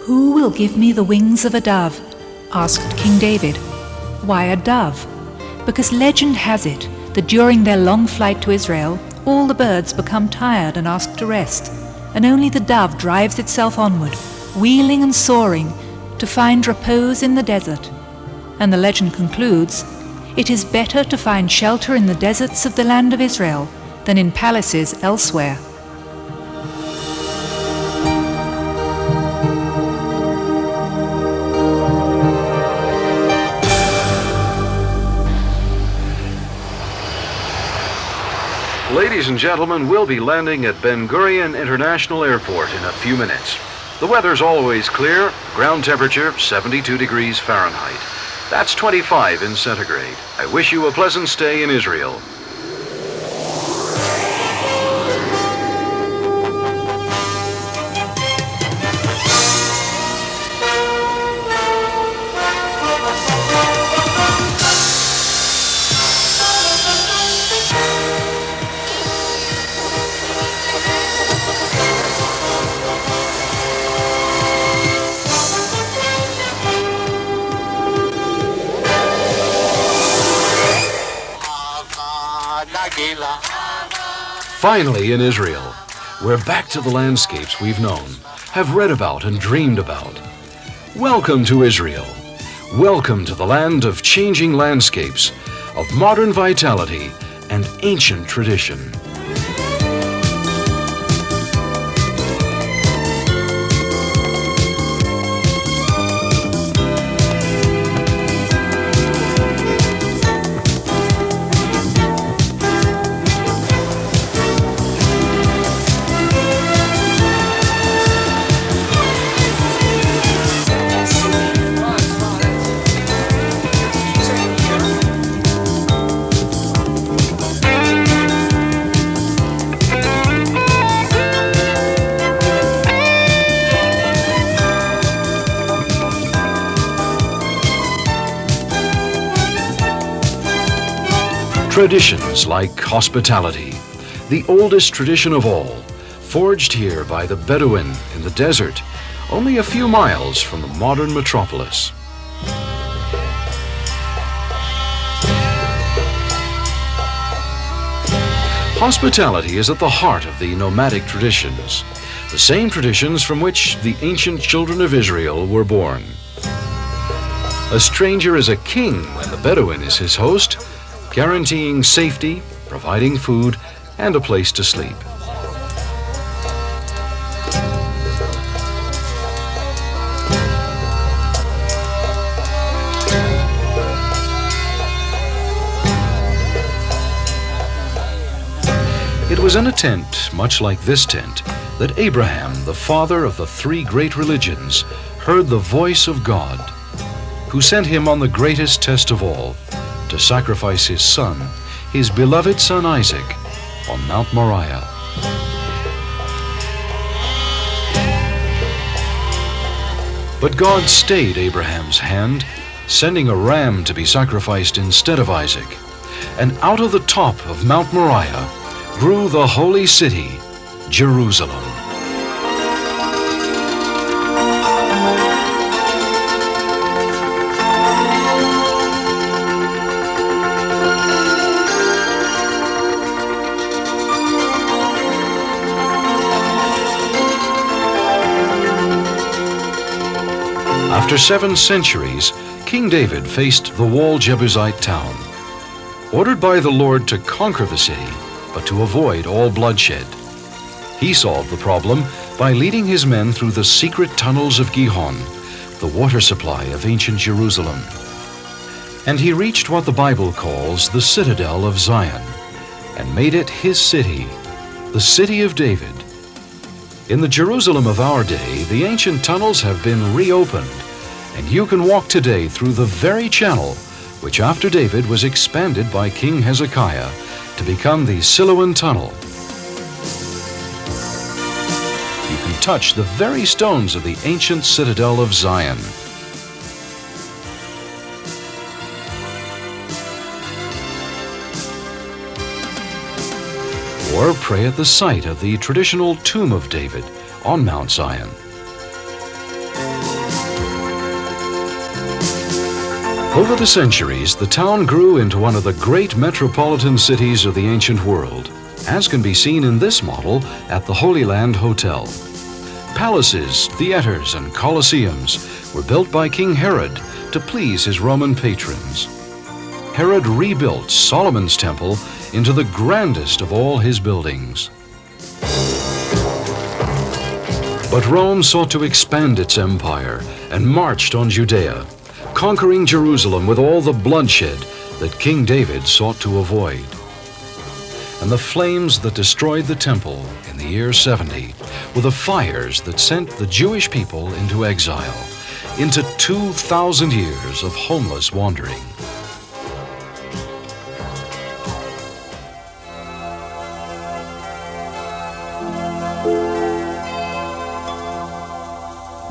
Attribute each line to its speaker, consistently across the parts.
Speaker 1: "Who will give me the wings of a dove?" asked King David. Why a dove? Because legend has it that during their long flight to Israel, all the birds become tired and ask to rest, and only the dove drives itself onward, wheeling and soaring, to find repose in the desert. And the legend concludes, "It is better to find shelter in the deserts of the land of Israel than in palaces elsewhere."
Speaker 2: Ladies and gentlemen, we'll be landing at Ben Gurion International Airport in a few minutes. The weather's always clear, ground temperature 72 degrees Fahrenheit. That's 25 in centigrade. I wish you a pleasant stay in Israel. Finally in Israel, we're back to the landscapes we've known, have read about and dreamed about. Welcome to Israel. Welcome to the land of changing landscapes, of modern vitality and ancient tradition. Traditions like hospitality, the oldest tradition of all, forged here by the Bedouin in the desert, only a few miles from the modern metropolis. Hospitality is at the heart of the nomadic traditions, the same traditions from which the ancient children of Israel were born. A stranger is a king when the Bedouin is his host, guaranteeing safety, providing food, and a place to sleep. It was in a tent, much like this tent, that Abraham, the father of the three great religions, heard the voice of God, who sent him on the greatest test of all, to sacrifice his son, his beloved son Isaac, on Mount Moriah. But God stayed Abraham's hand, sending a ram to be sacrificed instead of Isaac. And out of the top of Mount Moriah grew the holy city, Jerusalem. After 7 centuries, King David faced the walled Jebusite town, ordered by the Lord to conquer the city, but to avoid all bloodshed. He solved the problem by leading his men through the secret tunnels of Gihon, the water supply of ancient Jerusalem. And he reached what the Bible calls the citadel of Zion, and made it his city, the city of David. In the Jerusalem of our day, the ancient tunnels have been reopened, and you can walk today through the very channel which after David was expanded by King Hezekiah to become the Siloam Tunnel. You can touch the very stones of the ancient citadel of Zion. Or pray at the site of the traditional tomb of David on Mount Zion. Over the centuries, the town grew into one of the great metropolitan cities of the ancient world, as can be seen in this model at the Holy Land Hotel. Palaces, theaters, and colosseums were built by King Herod to please his Roman patrons. Herod rebuilt Solomon's temple into the grandest of all his buildings. But Rome sought to expand its empire and marched on Judea, conquering Jerusalem with all the bloodshed that King David sought to avoid. And the flames that destroyed the temple in the year 70 were the fires that sent the Jewish people into exile, into 2,000 years of homeless wandering.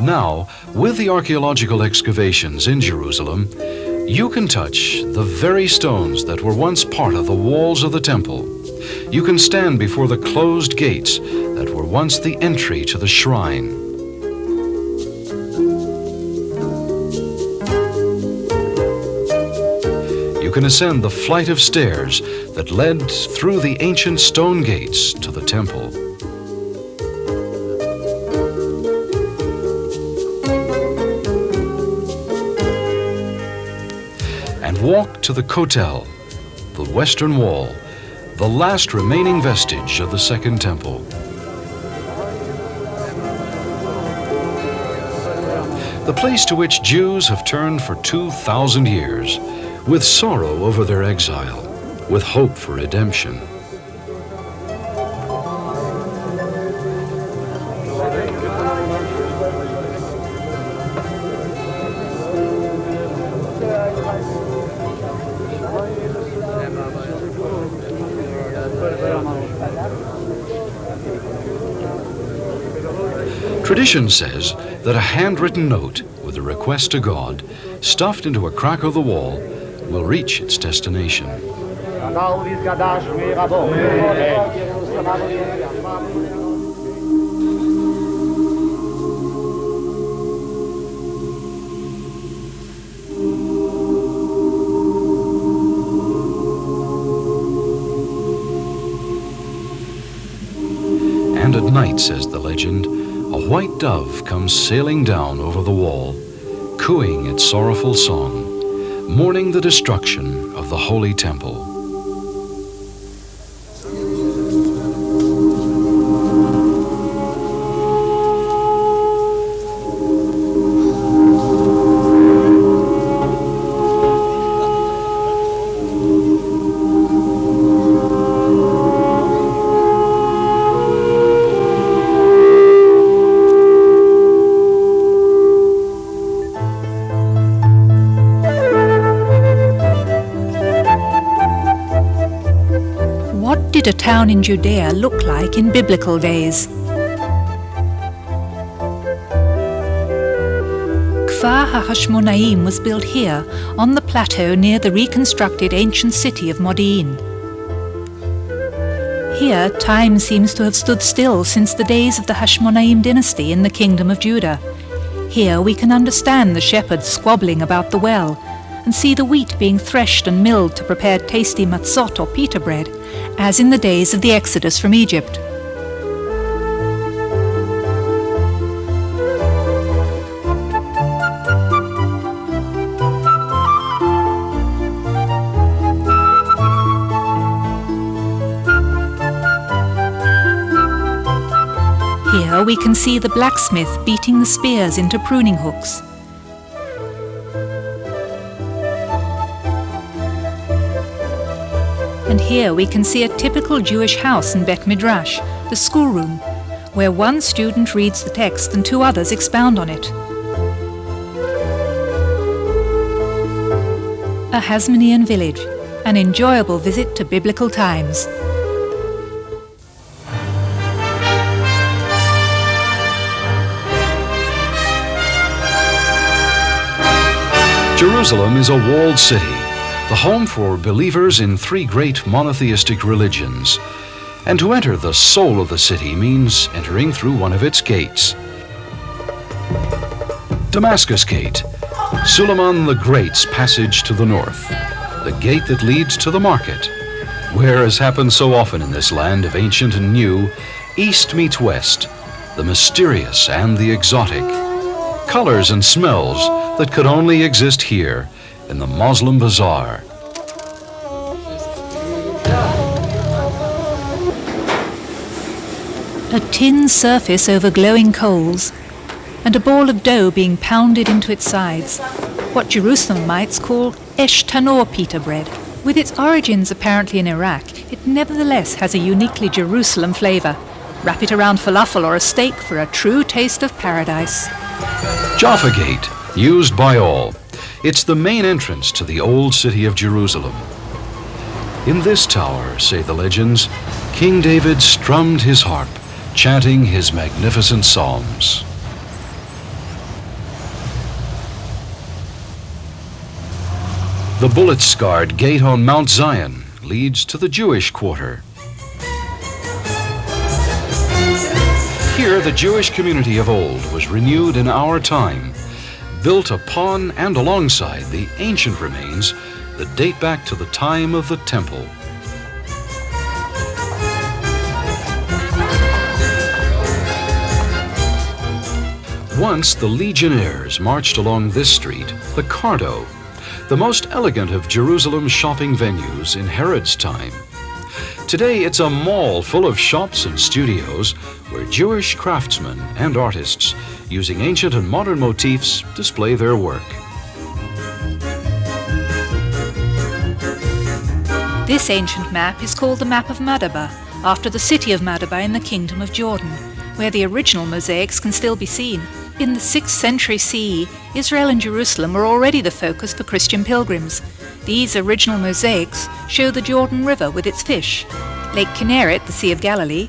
Speaker 2: Now, with the archaeological excavations in Jerusalem, you can touch the very stones that were once part of the walls of the temple. You can stand before the closed gates that were once the entry to the shrine. You can ascend the flight of stairs that led through the ancient stone gates to the temple. And walk to the Kotel, the western wall, the last remaining vestige of the Second Temple. The place to which Jews have turned for 2,000 years, with sorrow over their exile, with hope for redemption. Tradition says that a handwritten note with a request to God, stuffed into a crack of the wall, will reach its destination. And at night, says the legend, a white dove comes sailing down over the wall, cooing its sorrowful song, mourning the destruction of the Holy Temple.
Speaker 1: What did a town in Judea look like in biblical days? Kfar HaHashmonaim was built here, on the plateau near the reconstructed ancient city of Modi'in. Here, time seems to have stood still since the days of the Hashmonaim dynasty in the kingdom of Judah. Here we can understand the shepherds squabbling about the well, and see the wheat being threshed and milled to prepare tasty matzot or pita bread, as in the days of the Exodus from Egypt. Here we can see the blacksmith beating the spears into pruning hooks. And here we can see a typical Jewish house in Bet Midrash, the schoolroom, where one student reads the text and two others expound on it. A Hasmonean village, an enjoyable visit to biblical times.
Speaker 2: Jerusalem is a walled city, the home for believers in three great monotheistic religions. And to enter the soul of the city means entering through one of its gates. Damascus Gate, Suleiman the Great's passage to the north, the gate that leads to the market, where, as happens so often in this land of ancient and new, east meets west, the mysterious and the exotic, colors and smells that could only exist here in the Muslim Bazaar.
Speaker 1: A tin surface over glowing coals, and a ball of dough being pounded into its sides, what Jerusalemites call esh tanor pita bread. With its origins apparently in Iraq, it nevertheless has a uniquely Jerusalem flavour. Wrap it around falafel or a steak for a true taste of paradise.
Speaker 2: Jaffa Gate, used by all. It's the main entrance to the old city of Jerusalem. In this tower, say the legends, King David strummed his harp, chanting his magnificent psalms. The bullet-scarred gate on Mount Zion leads to the Jewish quarter. Here, the Jewish community of old was renewed in our time, built upon and alongside the ancient remains that date back to the time of the Temple. Once the legionnaires marched along this street, the Cardo, the most elegant of Jerusalem's shopping venues in Herod's time. Today it's a mall full of shops and studios where Jewish craftsmen and artists, using ancient and modern motifs, display their work.
Speaker 1: This ancient map is called the Map of Madaba, after the city of Madaba in the Kingdom of Jordan, where the original mosaics can still be seen. In the 6th century CE, Israel and Jerusalem were already the focus for Christian pilgrims. These original mosaics show the Jordan River with its fish, Lake Kinneret, the Sea of Galilee,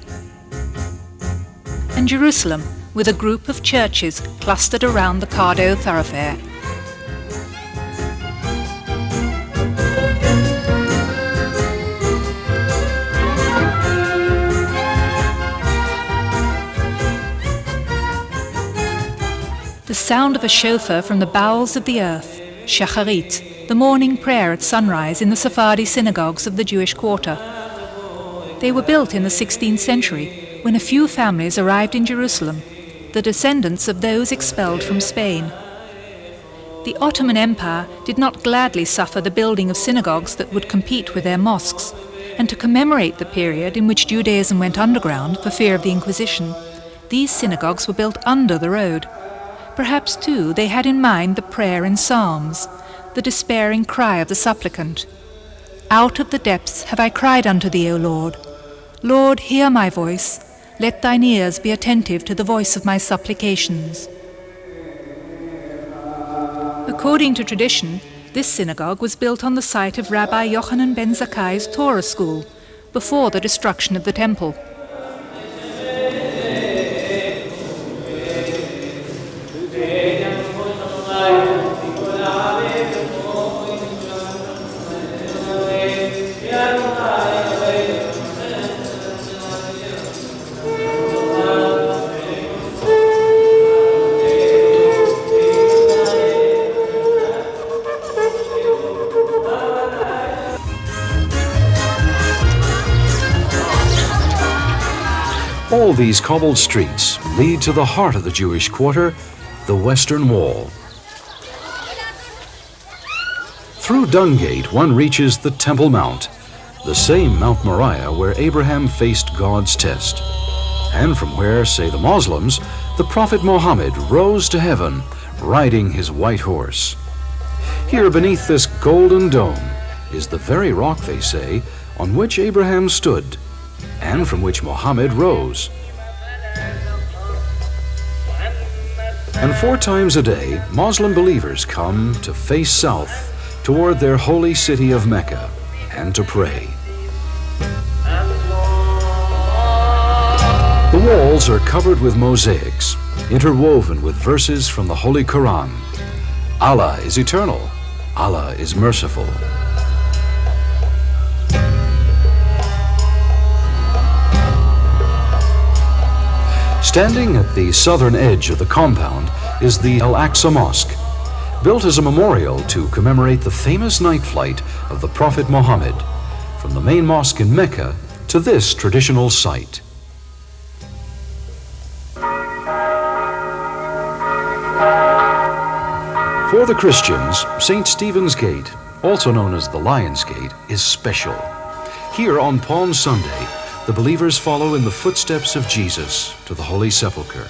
Speaker 1: and Jerusalem with a group of churches clustered around the Cardo thoroughfare. The sound of a shofar from the bowels of the earth, Shacharit, the morning prayer at sunrise in the Sephardi synagogues of the Jewish quarter. They were built in the 16th century when a few families arrived in Jerusalem, the descendants of those expelled from Spain. The Ottoman Empire did not gladly suffer the building of synagogues that would compete with their mosques, and to commemorate the period in which Judaism went underground for fear of the Inquisition, these synagogues were built under the road. Perhaps, too, they had in mind the prayer in Psalms, the despairing cry of the supplicant. Out of the depths have I cried unto thee, O Lord. Lord, hear my voice. Let thine ears be attentive to the voice of my supplications. According to tradition, this synagogue was built on the site of Rabbi Yochanan ben Zakkai's Torah school, before the destruction of the temple.
Speaker 2: All these cobbled streets lead to the heart of the Jewish quarter, the Western Wall. Through Dung Gate, one reaches the Temple Mount, the same Mount Moriah where Abraham faced God's test, and from where, say the Muslims, the Prophet Muhammad rose to heaven, riding his white horse. Here beneath this golden dome is the very rock, they say, on which Abraham stood, and from which Muhammad rose. And 4 times a day, Muslim believers come to face south toward their holy city of Mecca and to pray. The walls are covered with mosaics, interwoven with verses from the Holy Quran. Allah is eternal. Allah is merciful. Standing at the southern edge of the compound is the Al-Aqsa Mosque. built as a memorial to commemorate the famous night flight of the Prophet Muhammad from the main mosque in Mecca to this traditional site. For the Christians, St. Stephen's Gate, also known as the Lion's Gate, is special. Here on Palm Sunday, the believers follow in the footsteps of Jesus to the Holy Sepulchre.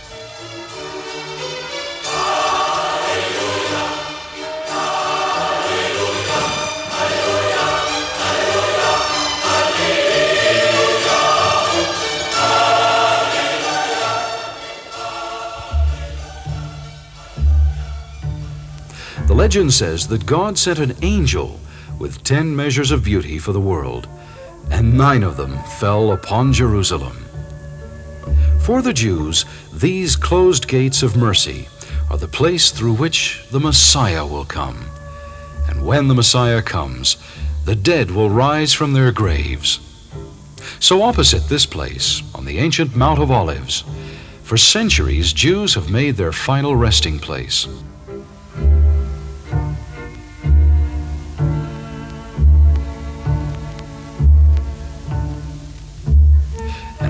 Speaker 2: The legend says that God sent an angel with 10 measures of beauty for the world, and 9 of them fell upon Jerusalem. For the Jews, these closed gates of mercy are the place through which the Messiah will come. And when the Messiah comes, the dead will rise from their graves. So opposite this place, on the ancient Mount of Olives, for centuries Jews have made their final resting place.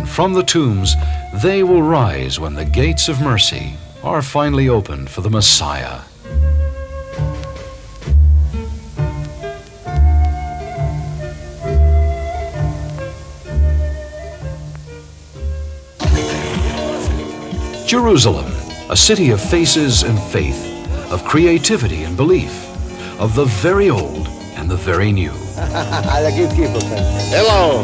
Speaker 2: From the tombs, they will rise when the gates of mercy are finally opened for the Messiah. Jerusalem, a city of faces and faith, of creativity and belief, of the very old and the very new.
Speaker 3: Hello.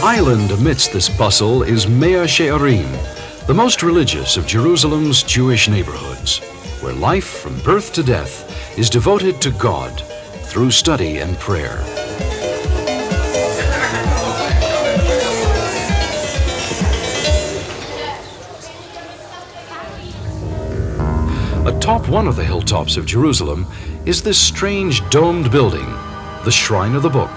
Speaker 2: Island amidst this bustle is Mea Shearim, the most religious of Jerusalem's Jewish neighborhoods, where life from birth to death is devoted to God through study and prayer. Atop one of the hilltops of Jerusalem is this strange domed building, the Shrine of the Book.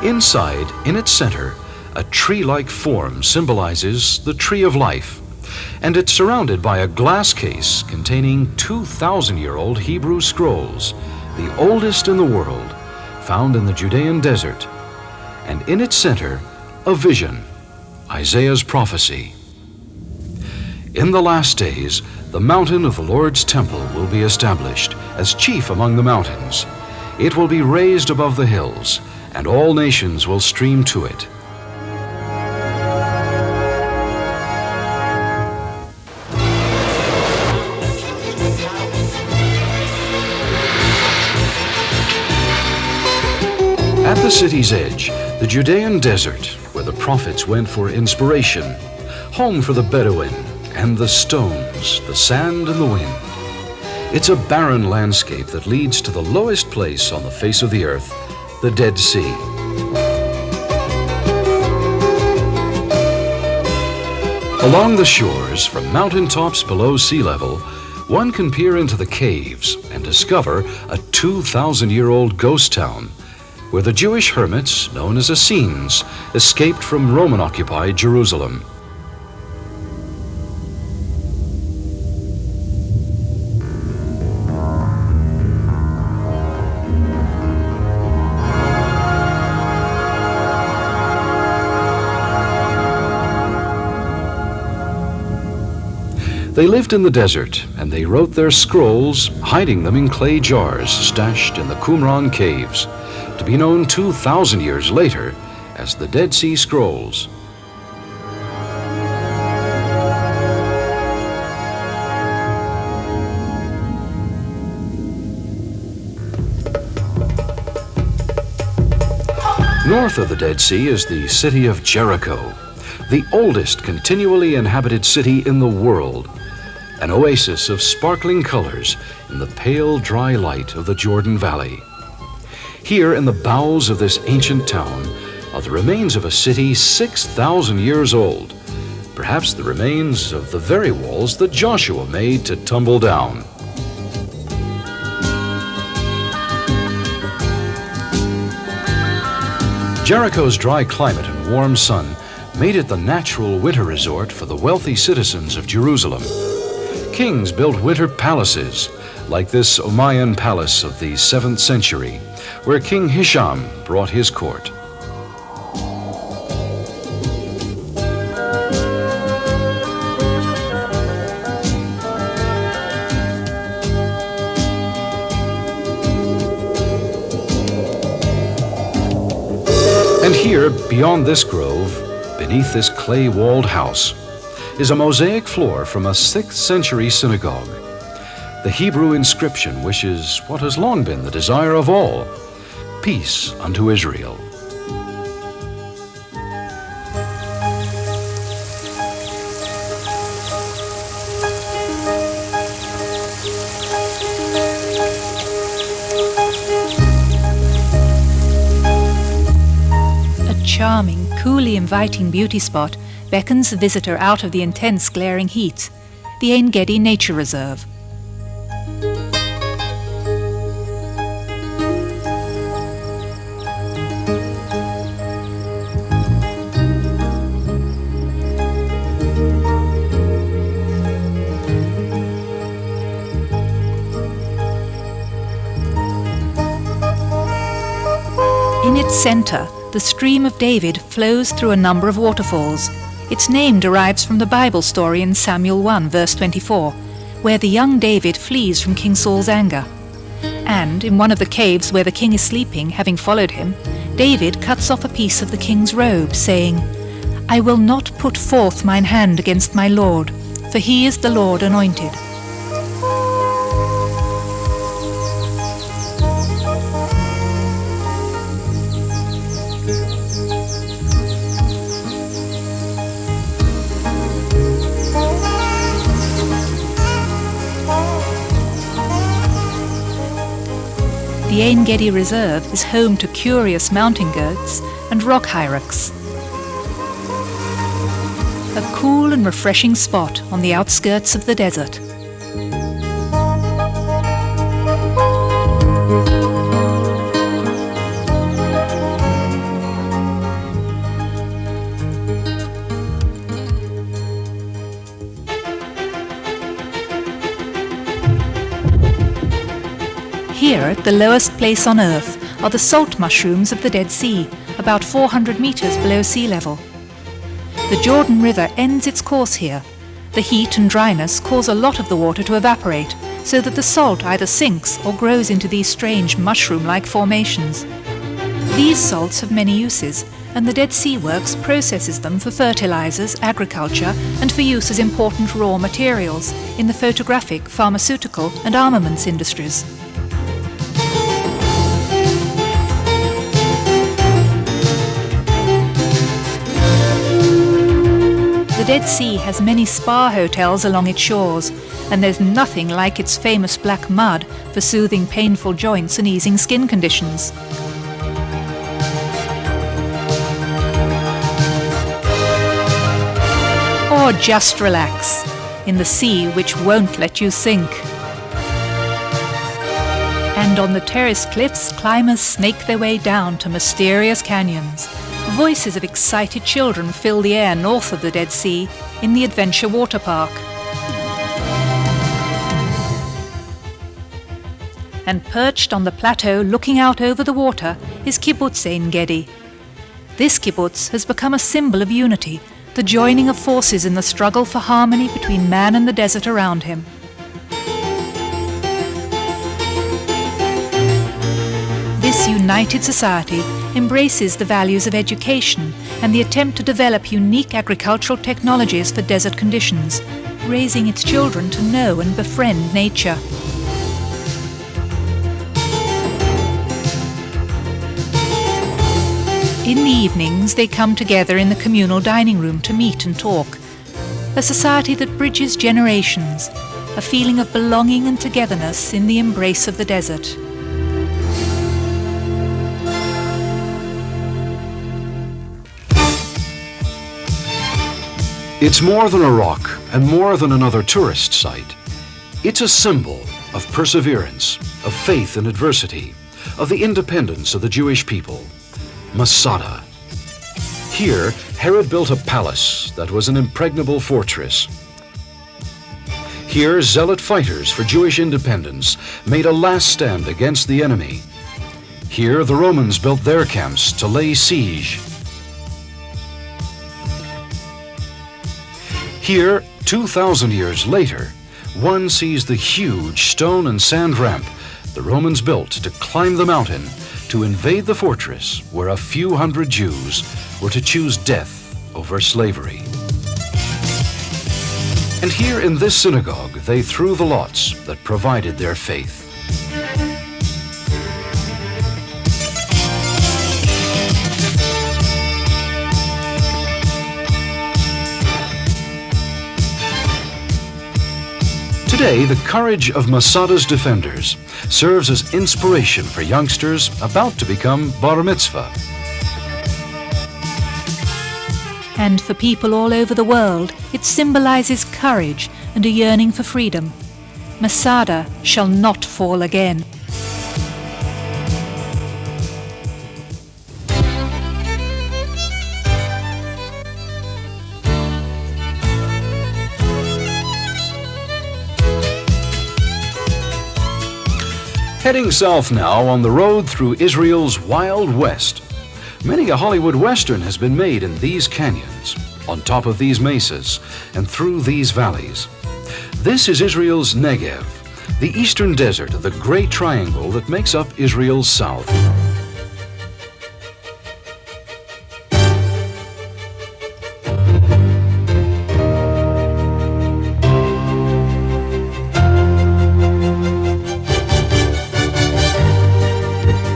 Speaker 2: Inside, in its center, a tree-like form symbolizes the Tree of Life, and it's surrounded by a glass case containing 2,000-year-old Hebrew scrolls, the oldest in the world, found in the Judean desert. And in its center, a vision, Isaiah's prophecy. In the last days, the mountain of the Lord's temple will be established as chief among the mountains. It will be raised above the hills, and all nations will stream to it. At the city's edge, the Judean desert, where the prophets went for inspiration, home for the Bedouin and the stones, the sand and the wind. It's a barren landscape that leads to the lowest place on the face of the earth, the Dead Sea. Along the shores, from mountaintops below sea level, one can peer into the caves and discover a 2,000-year-old ghost town where the Jewish hermits, known as Essenes, escaped from Roman-occupied Jerusalem. They lived in the desert, and they wrote their scrolls, hiding them in clay jars stashed in the Qumran caves, to be known 2,000 years later as the Dead Sea Scrolls. North of the Dead Sea is the city of Jericho, the oldest continually inhabited city in the world, an oasis of sparkling colors in the pale, dry light of the Jordan Valley. Here in the bowels of this ancient town are the remains of a city 6,000 years old, perhaps the remains of the very walls that Joshua made to tumble down. Jericho's dry climate and warm sun made it the natural winter resort for the wealthy citizens of Jerusalem. Kings built winter palaces, like this Umayyan palace of the 7th century, where King Hisham brought his court. And here, beyond this grove, beneath this clay-walled house, is a mosaic floor from a 6th century synagogue. The Hebrew inscription wishes what has long been the desire of all: peace unto Israel.
Speaker 1: Charming, coolly inviting beauty spot beckons the visitor out of the intense glaring heat, the Ein Gedi Nature Reserve. In its center, the stream of David flows through a number of waterfalls. Its name derives from the Bible story in Samuel 1, verse 24, where the young David flees from King Saul's anger. And in one of the caves where the king is sleeping, having followed him, David cuts off a piece of the king's robe, saying, "I will not put forth mine hand against my Lord, for he is the Lord anointed." The Ein Gedi Reserve is home to curious mountain goats and rock hyrax. A cool and refreshing spot on the outskirts of the desert. Here, at the lowest place on Earth, are the salt mushrooms of the Dead Sea, about 400 meters below sea level. The Jordan River ends its course here. The heat and dryness cause a lot of the water to evaporate, so that the salt either sinks or grows into these strange mushroom-like formations. These salts have many uses, and the Dead Sea Works processes them for fertilizers, agriculture, and for use as important raw materials in the photographic, pharmaceutical, and armaments industries. The Dead Sea has many spa hotels along its shores, and there's nothing like its famous black mud for soothing painful joints and easing skin conditions. Or just relax in the sea which won't let you sink. And on the terraced cliffs, climbers snake their way down to mysterious canyons. Voices of excited children fill the air north of the Dead Sea in the Adventure Water Park. And perched on the plateau looking out over the water is Kibbutz Ein Gedi. This kibbutz has become a symbol of unity, the joining of forces in the struggle for harmony between man and the desert around him. This united society embraces the values of education and the attempt to develop unique agricultural technologies for desert conditions, raising its children to know and befriend nature. In the evenings, they come together in the communal dining room to meet and talk. A society that bridges generations, a feeling of belonging and togetherness in the embrace of the desert.
Speaker 2: It's more than a rock and more than another tourist site. It's a symbol of perseverance, of faith in adversity, of the independence of the Jewish people. Masada. Here, Herod built a palace that was an impregnable fortress. Here, zealot fighters for Jewish independence made a last stand against the enemy. Here, the Romans built their camps to lay siege. Here, 2,000 years later, one sees the huge stone and sand ramp the Romans built to climb the mountain to invade the fortress where a few hundred Jews were to choose death over slavery. And here in this synagogue, they threw the lots that provided their faith. Today, the courage of Masada's defenders serves as inspiration for youngsters about to become bar mitzvah.
Speaker 1: And for people all over the world, it symbolizes courage and a yearning for freedom. Masada shall not fall again.
Speaker 2: Heading south now on the road through Israel's Wild West. Many a Hollywood Western has been made in these canyons, on top of these mesas, and through these valleys. This is Israel's Negev, the eastern desert of the Great Triangle that makes up Israel's south.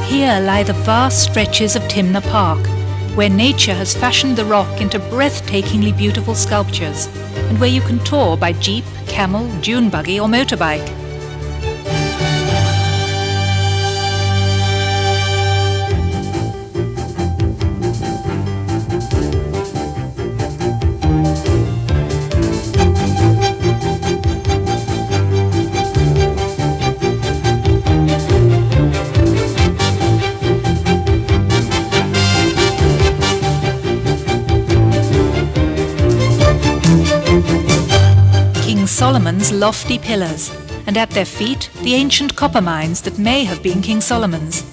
Speaker 1: Here lie the vast stretches of Timna Park, where nature has fashioned the rock into breathtakingly beautiful sculptures, and where you can tour by jeep, camel, dune buggy or motorbike. Solomon's lofty pillars, and at their feet the ancient copper mines that may have been King Solomon's.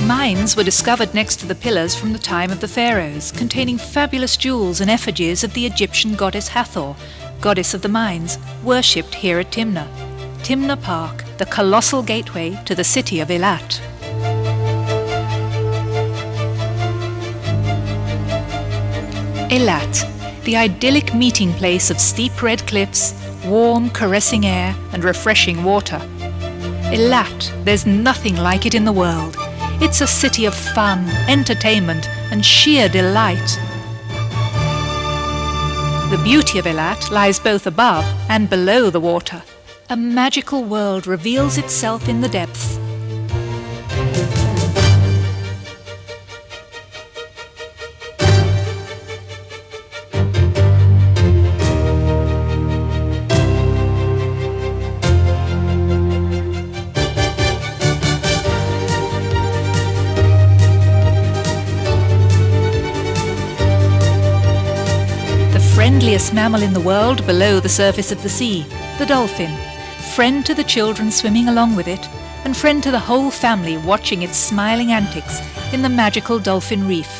Speaker 1: Mines were discovered next to the pillars from the time of the pharaohs, containing fabulous jewels and effigies of the Egyptian goddess Hathor, goddess of the mines, worshipped here at Timna. Timna Park, the colossal gateway to the city of Eilat. Eilat, the idyllic meeting place of steep red cliffs, warm, caressing air, and refreshing water. Eilat, there's nothing like it in the world. It's a city of fun, entertainment, and sheer delight. The beauty of Eilat lies both above and below the water. A magical world reveals itself in the depths. Friendliest mammal in the world below the surface of the sea, the dolphin, friend to the children swimming along with it, and friend to the whole family watching its smiling antics in the magical dolphin reef.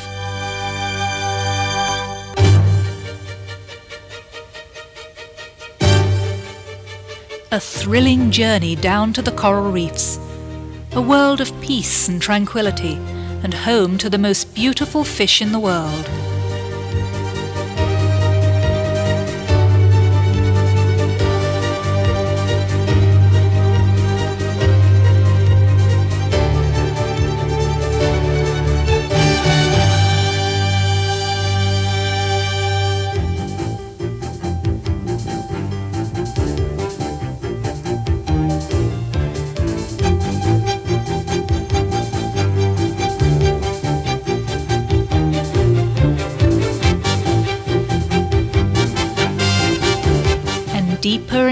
Speaker 1: A thrilling journey down to the coral reefs, a world of peace and tranquility, and home to the most beautiful fish in the world.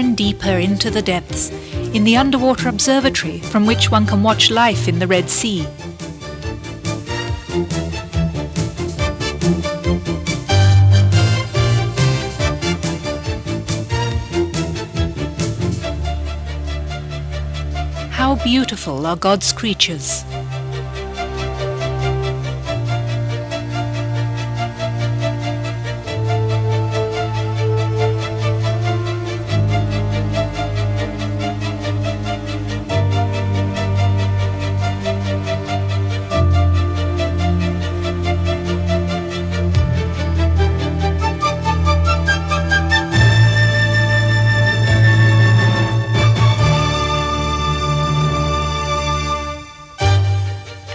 Speaker 1: and deeper into the depths, in the underwater observatory from which one can watch life in the Red Sea. How beautiful are God's creatures!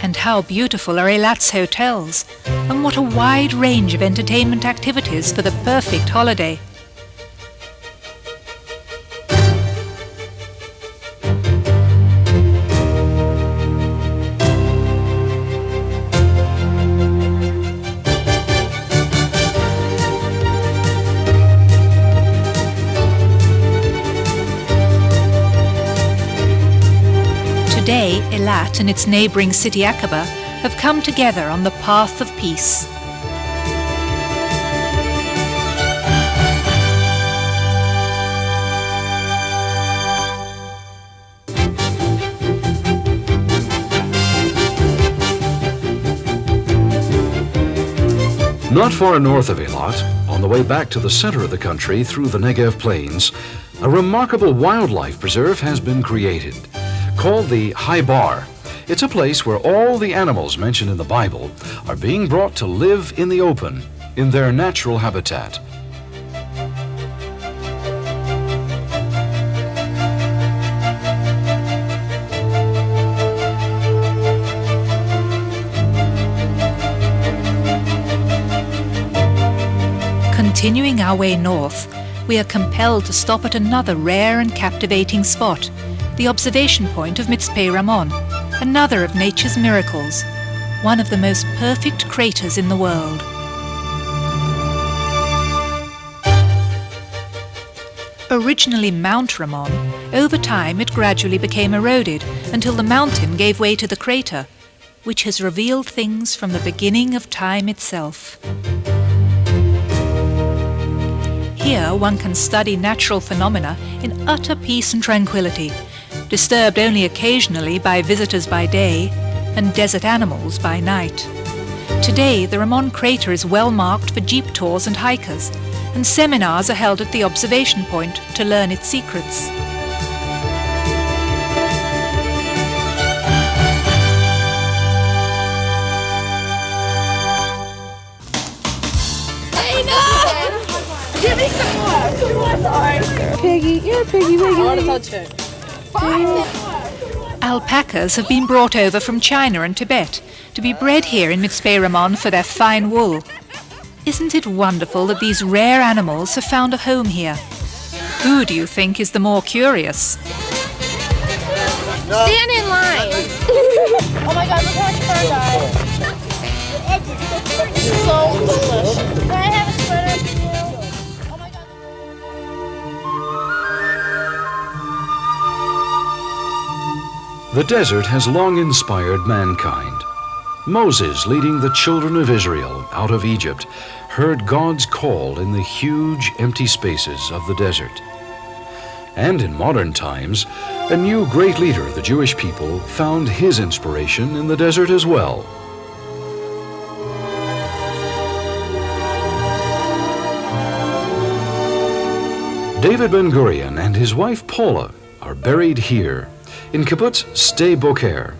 Speaker 1: And how beautiful are Eilat's hotels, and what a wide range of entertainment activities for the perfect holiday. Today, Eilat and its neighbouring city Aqaba have come together on the path of peace.
Speaker 2: Not far north of Eilat, on the way back to the center of the country through the Negev Plains, a remarkable wildlife preserve has been created. Called the Haibar. It's a place where all the animals mentioned in the Bible are being brought to live in the open, in their natural habitat.
Speaker 1: Continuing our way north, we are compelled to stop at another rare and captivating spot, the observation point of Mitzpeh Ramon, another of nature's miracles, one of the most perfect craters in the world. Originally Mount Ramon, over time it gradually became eroded until the mountain gave way to the crater, which has revealed things from the beginning of time itself. Here one can study natural phenomena in utter peace and tranquility, disturbed only occasionally by visitors by day and desert animals by night. Today, the Ramon crater is well marked for jeep tours and hikers, and seminars are held at the observation point to learn its secrets.
Speaker 3: Hey, no! Give me some more! Sorry.
Speaker 4: Piggy, you're a piggy,
Speaker 3: I want to touch it.
Speaker 1: Alpacas have been brought over from China and Tibet to be bred here in Mitzpeh Ramon for their fine wool. Isn't it wonderful that these rare animals have found a home here? Who do you think is the more curious?
Speaker 3: Stand in line. Oh my god, look how much fur guys. So delicious. Can I have a sweater for you? Oh my god.
Speaker 2: The desert has long inspired mankind. Moses, leading the children of Israel out of Egypt, heard God's call in the huge empty spaces of the desert. And in modern times, a new great leader of the Jewish people found his inspiration in the desert as well. David Ben-Gurion and his wife Paula are buried here in Kibbutz Sde Boker,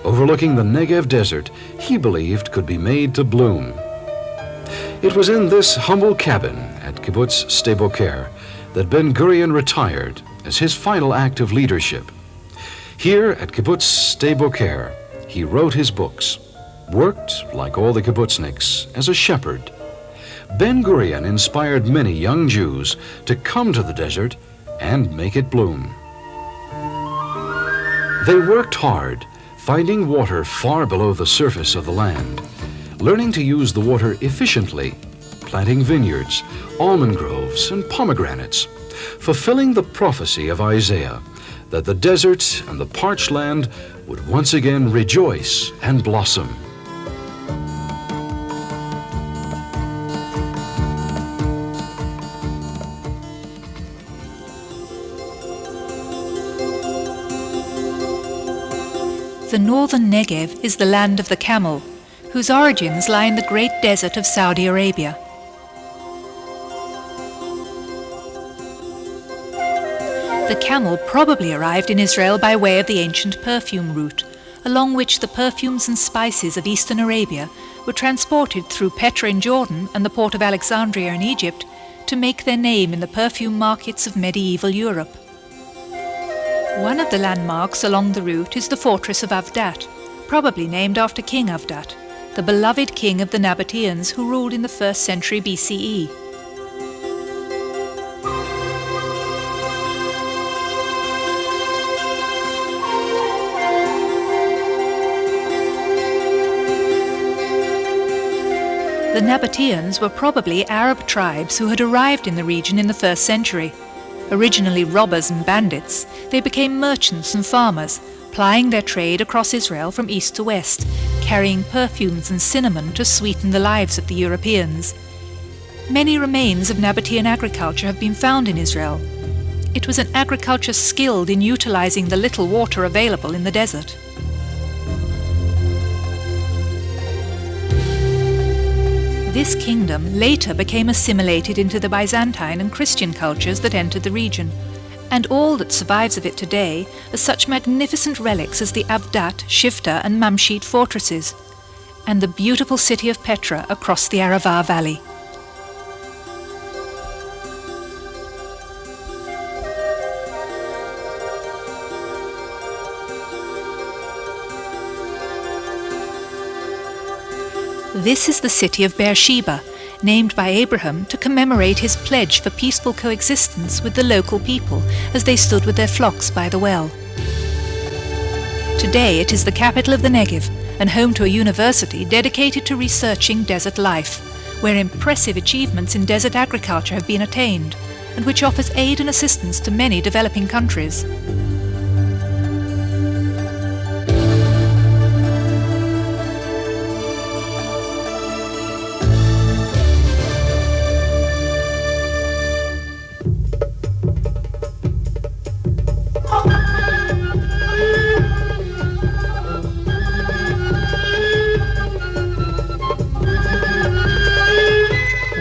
Speaker 2: overlooking the Negev desert he believed could be made to bloom. It was in this humble cabin at Kibbutz Sde Boker that Ben-Gurion retired as his final act of leadership. Here at Kibbutz Sde Boker, he wrote his books, worked, like all the kibbutzniks, as a shepherd. Ben-Gurion inspired many young Jews to come to the desert and make it bloom. They worked hard, finding water far below the surface of the land, learning to use the water efficiently, planting vineyards, almond groves, and pomegranates, fulfilling the prophecy of Isaiah that the desert and the parched land would once again rejoice and blossom.
Speaker 1: The northern Negev is the land of the camel, whose origins lie in the great desert of Saudi Arabia. The camel probably arrived in Israel by way of the ancient perfume route, along which the perfumes and spices of eastern Arabia were transported through Petra in Jordan and the port of Alexandria in Egypt to make their name in the perfume markets of medieval Europe. One of the landmarks along the route is the fortress of Avdat, probably named after King Avdat, the beloved king of the Nabateans who ruled in the 1st century BCE. The Nabateans were probably Arab tribes who had arrived in the region in the 1st century. Originally robbers and bandits, they became merchants and farmers, plying their trade across Israel from east to west, carrying perfumes and cinnamon to sweeten the lives of the Europeans. Many remains of Nabatean agriculture have been found in Israel. It was an agriculture skilled in utilizing the little water available in the desert. This kingdom later became assimilated into the Byzantine and Christian cultures that entered the region, and all that survives of it today are such magnificent relics as the Avdat, Shifta and Mamshit fortresses, and the beautiful city of Petra across the Arava Valley. This is the city of Beersheba, named by Abraham to commemorate his pledge for peaceful coexistence with the local people as they stood with their flocks by the well. Today it is the capital of the Negev and home to a university dedicated to researching desert life, where impressive achievements in desert agriculture have been attained, and which offers aid and assistance to many developing countries.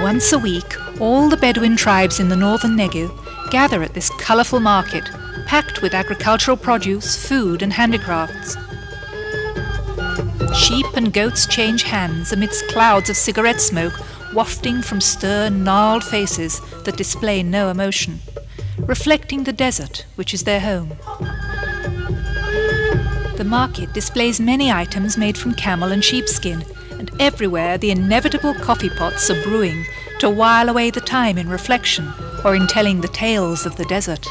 Speaker 1: Once a week, all the Bedouin tribes in the northern Negev gather at this colourful market, packed with agricultural produce, food and handicrafts. Sheep and goats change hands amidst clouds of cigarette smoke wafting from stern, gnarled faces that display no emotion, reflecting the desert which is their home. The market displays many items made from camel and sheepskin, and everywhere the inevitable coffee pots are brewing to while away the time in reflection or in telling the tales of the desert.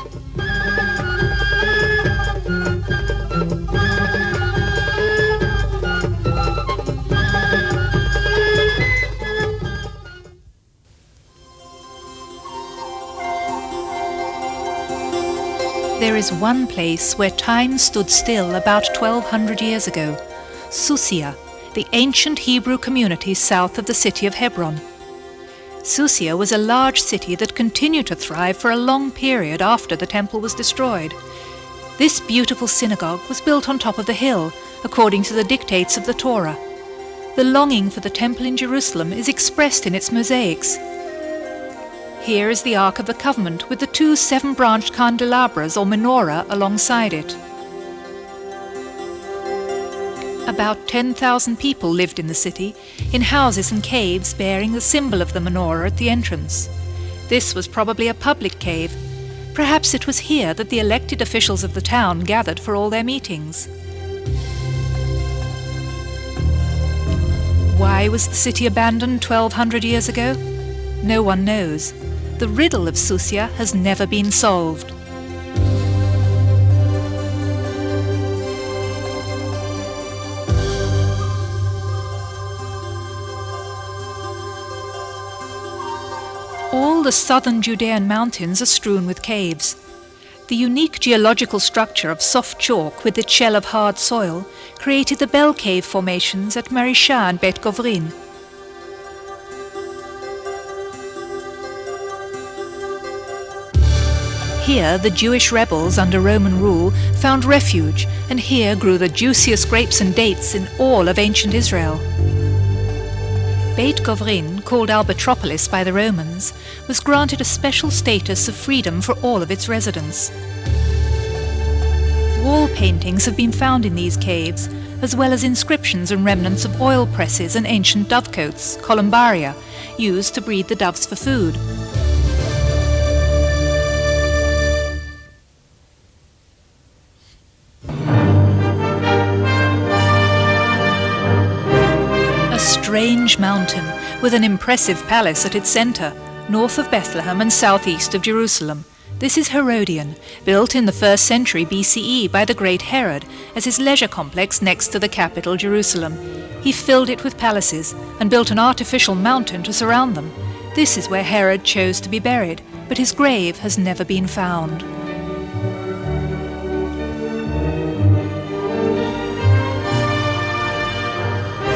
Speaker 1: There is one place where time stood still about 1200 years ago, Susia, the ancient Hebrew community south of the city of Hebron. Susia was a large city that continued to thrive for a long period after the temple was destroyed. This beautiful synagogue was built on top of the hill, according to the dictates of the Torah. The longing for the temple in Jerusalem is expressed in its mosaics. Here is the Ark of the Covenant with the two seven-branched candelabras or menorah alongside it. About 10,000 people lived in the city, in houses and caves bearing the symbol of the menorah at the entrance. This was probably a public cave. Perhaps it was here that the elected officials of the town gathered for all their meetings. Why was the city abandoned 1,200 years ago? No one knows. The riddle of Susia has never been solved. All All the southern Judean mountains are strewn with caves. The unique geological structure of soft chalk with its shell of hard soil created the bell cave formations at Marisha and Bet Govrin. Here the Jewish rebels under Roman rule found refuge, and here grew the juiciest grapes and dates in all of ancient Israel. Beit Govrin, called Albatropolis by the Romans, was granted a special status of freedom for all of its residents. Wall paintings have been found in these caves, as well as inscriptions and remnants of oil presses and ancient dovecotes, columbaria, used to breed the doves for food. A strange mountain with an impressive palace at its center, north of Bethlehem and southeast of Jerusalem. This is Herodion, built in the 1st century BCE by the great Herod as his leisure complex next to the capital Jerusalem. He filled it with palaces and built an artificial mountain to surround them. This is where Herod chose to be buried, but his grave has never been found.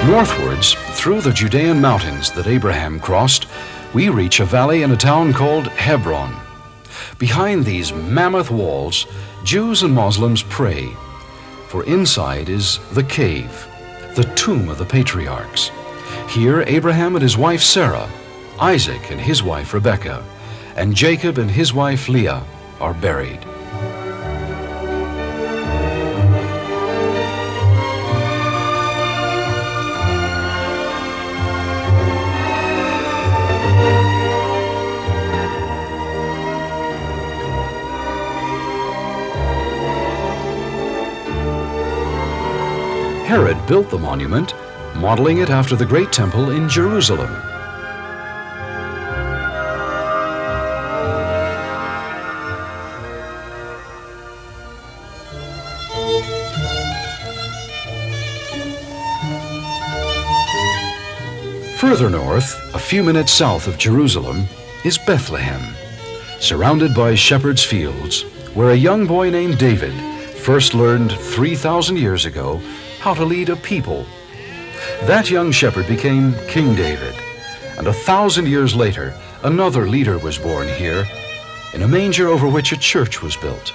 Speaker 2: Northwards, through the Judean mountains that Abraham crossed, we reach a valley in a town called Hebron. Behind these mammoth walls, Jews and Muslims pray, for inside is the cave, the tomb of the patriarchs. Here Abraham and his wife Sarah, Isaac and his wife Rebekah, and Jacob and his wife Leah are buried. Herod built the monument, modeling it after the great temple in Jerusalem. Further north, a few minutes south of Jerusalem, is Bethlehem, surrounded by shepherds' fields, where a young boy named David first learned 3,000 years ago how to lead a people. That young shepherd became King David, and 1,000 years later, another leader was born here, in a manger over which a church was built,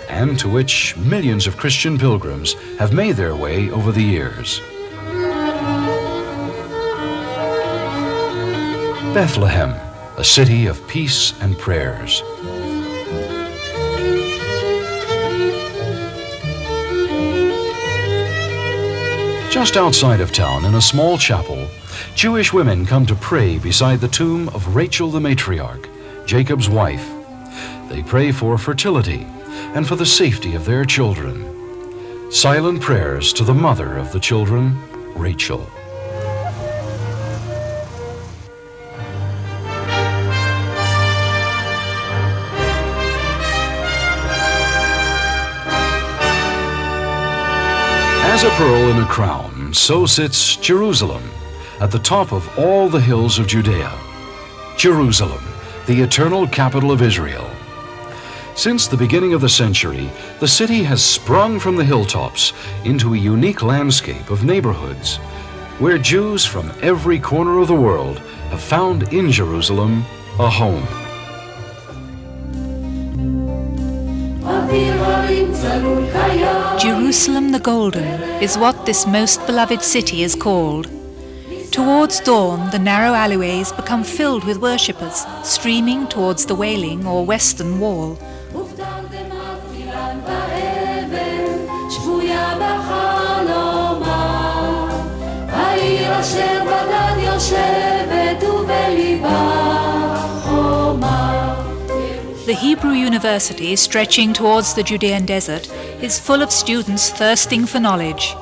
Speaker 2: and to which millions of Christian pilgrims have made their way over the years. Bethlehem, a city of peace and prayers. Just outside of town, in a small chapel, Jewish women come to pray beside the tomb of Rachel the matriarch, Jacob's wife. They pray for fertility and for the safety of their children. Silent prayers to the mother of the children, Rachel. As a pearl in a crown, so sits Jerusalem, at the top of all the hills of Judea. Jerusalem, the eternal capital of Israel. Since the beginning of the century, the city has sprung from the hilltops into a unique landscape of neighborhoods, where Jews from every corner of the world have found in Jerusalem a home.
Speaker 1: Jerusalem the Golden is what this most beloved city is called. Towards dawn, the narrow alleyways become filled with worshippers, streaming towards the Wailing or Western Wall. The Hebrew University, stretching towards the Judean desert, is full of students thirsting for knowledge.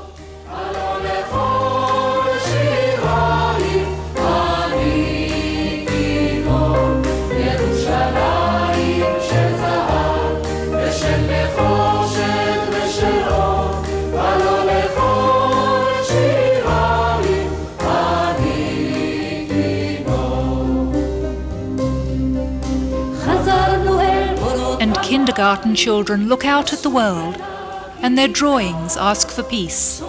Speaker 1: kindergarten children look out at the world, and their drawings ask for peace.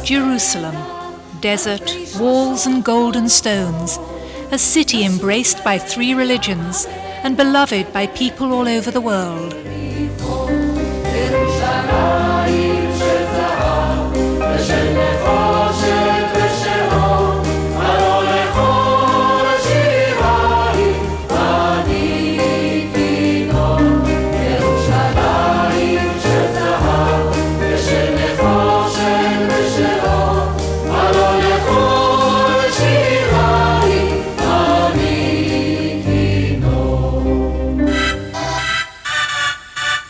Speaker 1: Jerusalem, desert, walls and golden stones, a city embraced by 3 religions and beloved by people all over the world.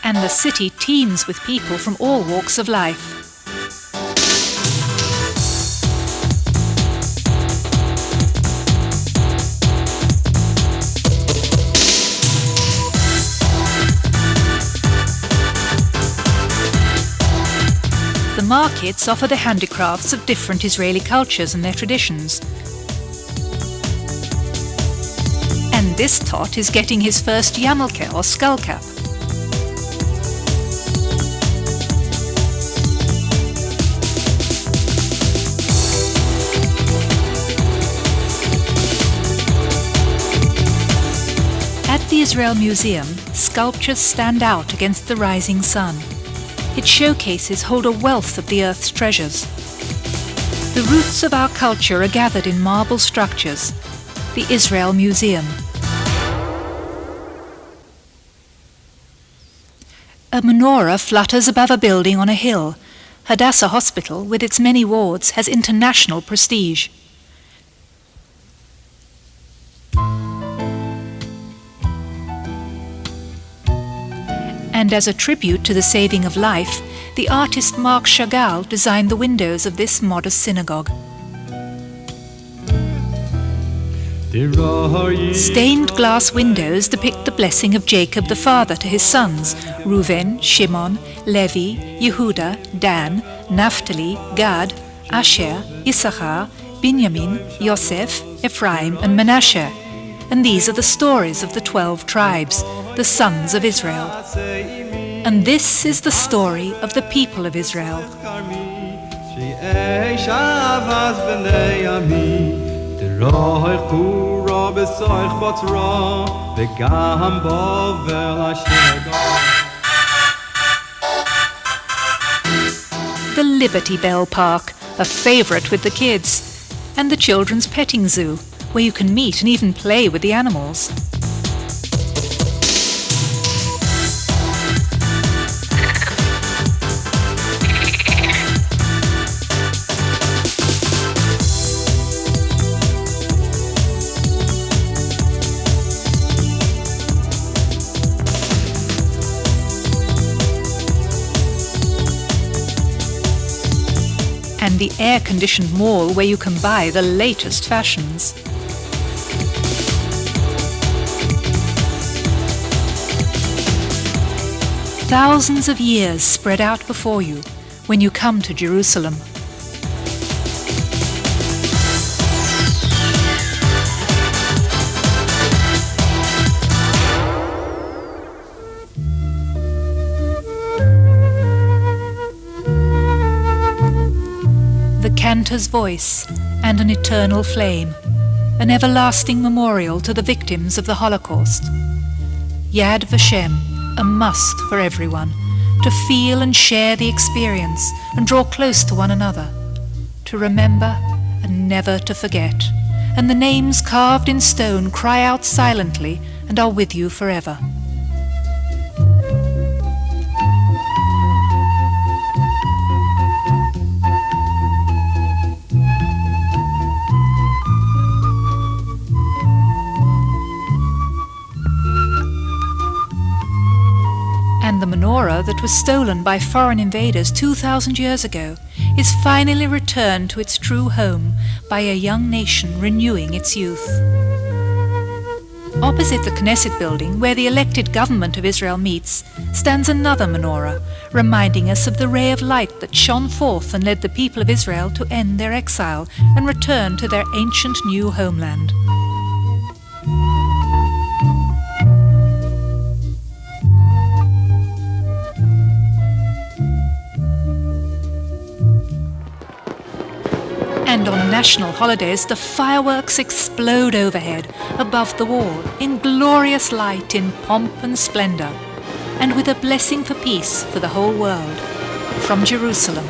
Speaker 1: And the city teems with people from all walks of life. The markets offer the handicrafts of different Israeli cultures and their traditions. And this tot is getting his first yarmulke or skull cap. At the Israel Museum, sculptures stand out against the rising sun. Its showcases hold a wealth of the earth's treasures. The roots of our culture are gathered in marble structures, the Israel Museum. A menorah flutters above a building on a hill. Hadassah Hospital, with its many wards, has international prestige. And as a tribute to the saving of life, the artist Marc Chagall designed the windows of this modest synagogue. Stained glass windows depict the blessing of Jacob the father to his sons, Reuven, Shimon, Levi, Yehuda, Dan, Naphtali, Gad, Asher, Issachar, Binyamin, Yosef, Ephraim and Manasseh. And these are the stories of the 12 tribes, the sons of Israel. And this is the story of the people of Israel. The Liberty Bell Park, a favorite with the kids, and the children's petting zoo, where you can meet and even play with the animals. And the air-conditioned mall where you can buy the latest fashions. Thousands of years spread out before you when you come to Jerusalem. The cantor's voice and an eternal flame, an everlasting memorial to the victims of the Holocaust. Yad Vashem, a must for everyone, to feel and share the experience and draw close to one another, to remember and never to forget. And the names carved in stone cry out silently and are with you forever. And the menorah that was stolen by foreign invaders 2,000 years ago is finally returned to its true home by a young nation renewing its youth. Opposite the Knesset building, where the elected government of Israel meets, stands another menorah, reminding us of the ray of light that shone forth and led the people of Israel to end their exile and return to their ancient new homeland. And on national holidays, the fireworks explode overhead, above the wall, in glorious light, in pomp and splendor, and with a blessing for peace for the whole world. From Jerusalem.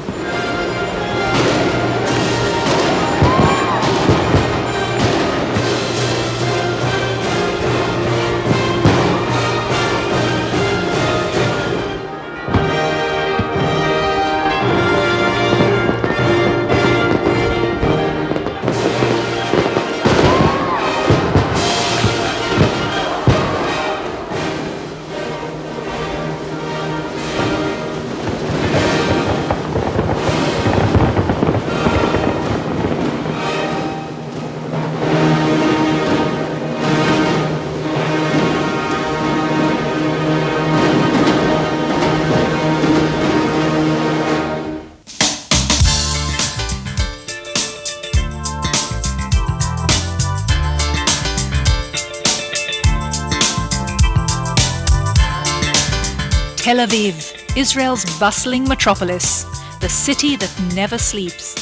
Speaker 1: Tel Aviv, Israel's bustling metropolis, the city that never sleeps.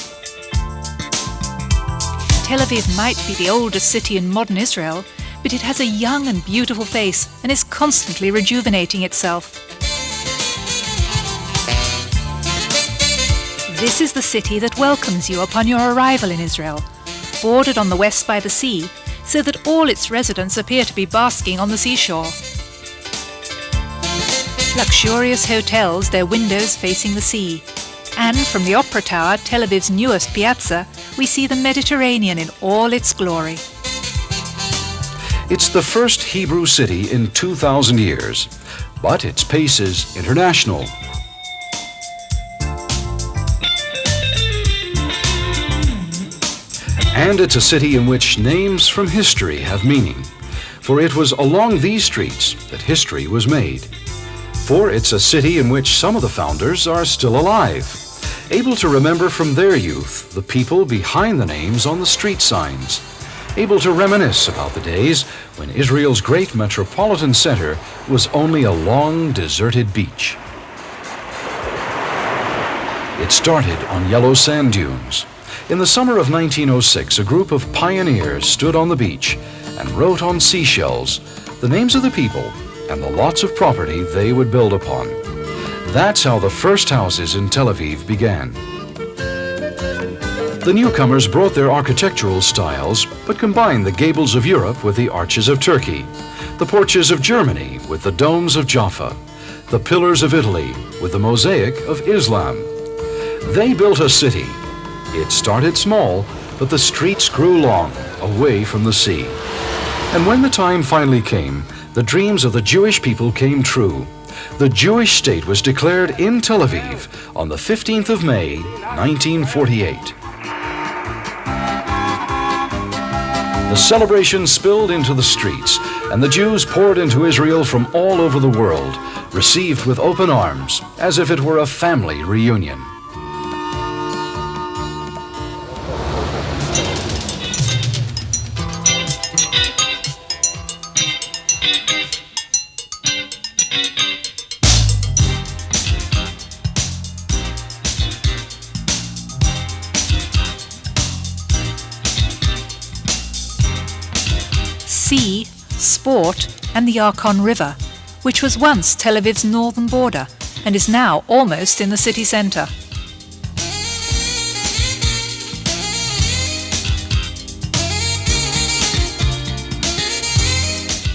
Speaker 1: Tel Aviv might be the oldest city in modern Israel, but it has a young and beautiful face and is constantly rejuvenating itself. This is the city that welcomes you upon your arrival in Israel, bordered on the west by the sea, so that all its residents appear to be basking on the seashore. Luxurious hotels, their windows facing the sea. And from the Opera Tower, Tel Aviv's newest piazza, we see the Mediterranean in all its glory.
Speaker 2: It's the first Hebrew city in 2,000 years, but its pace is international. And it's a city in which names from history have meaning, for it was along these streets that history was made. For it's a city in which some of the founders are still alive, able to remember from their youth the people behind the names on the street signs, able to reminisce about the days when Israel's great metropolitan center was only a long, deserted beach. It started on yellow sand dunes. In the summer of 1906, a group of pioneers stood on the beach and wrote on seashells the names of the people and the lots of property they would build upon. That's how the first houses in Tel Aviv began. The newcomers brought their architectural styles, but combined the gables of Europe with the arches of Turkey, the porches of Germany with the domes of Jaffa, the pillars of Italy with the mosaic of Islam. They built a city. It started small, but the streets grew long, away from the sea. And when the time finally came, the dreams of the Jewish people came true. The Jewish state was declared in Tel Aviv on the 15th of May, 1948. The celebration spilled into the streets, and the Jews poured into Israel from all over the world, received with open arms, as if it were a family reunion.
Speaker 1: Sea, sport, and the Yarkon River, which was once Tel Aviv's northern border and is now almost in the city centre.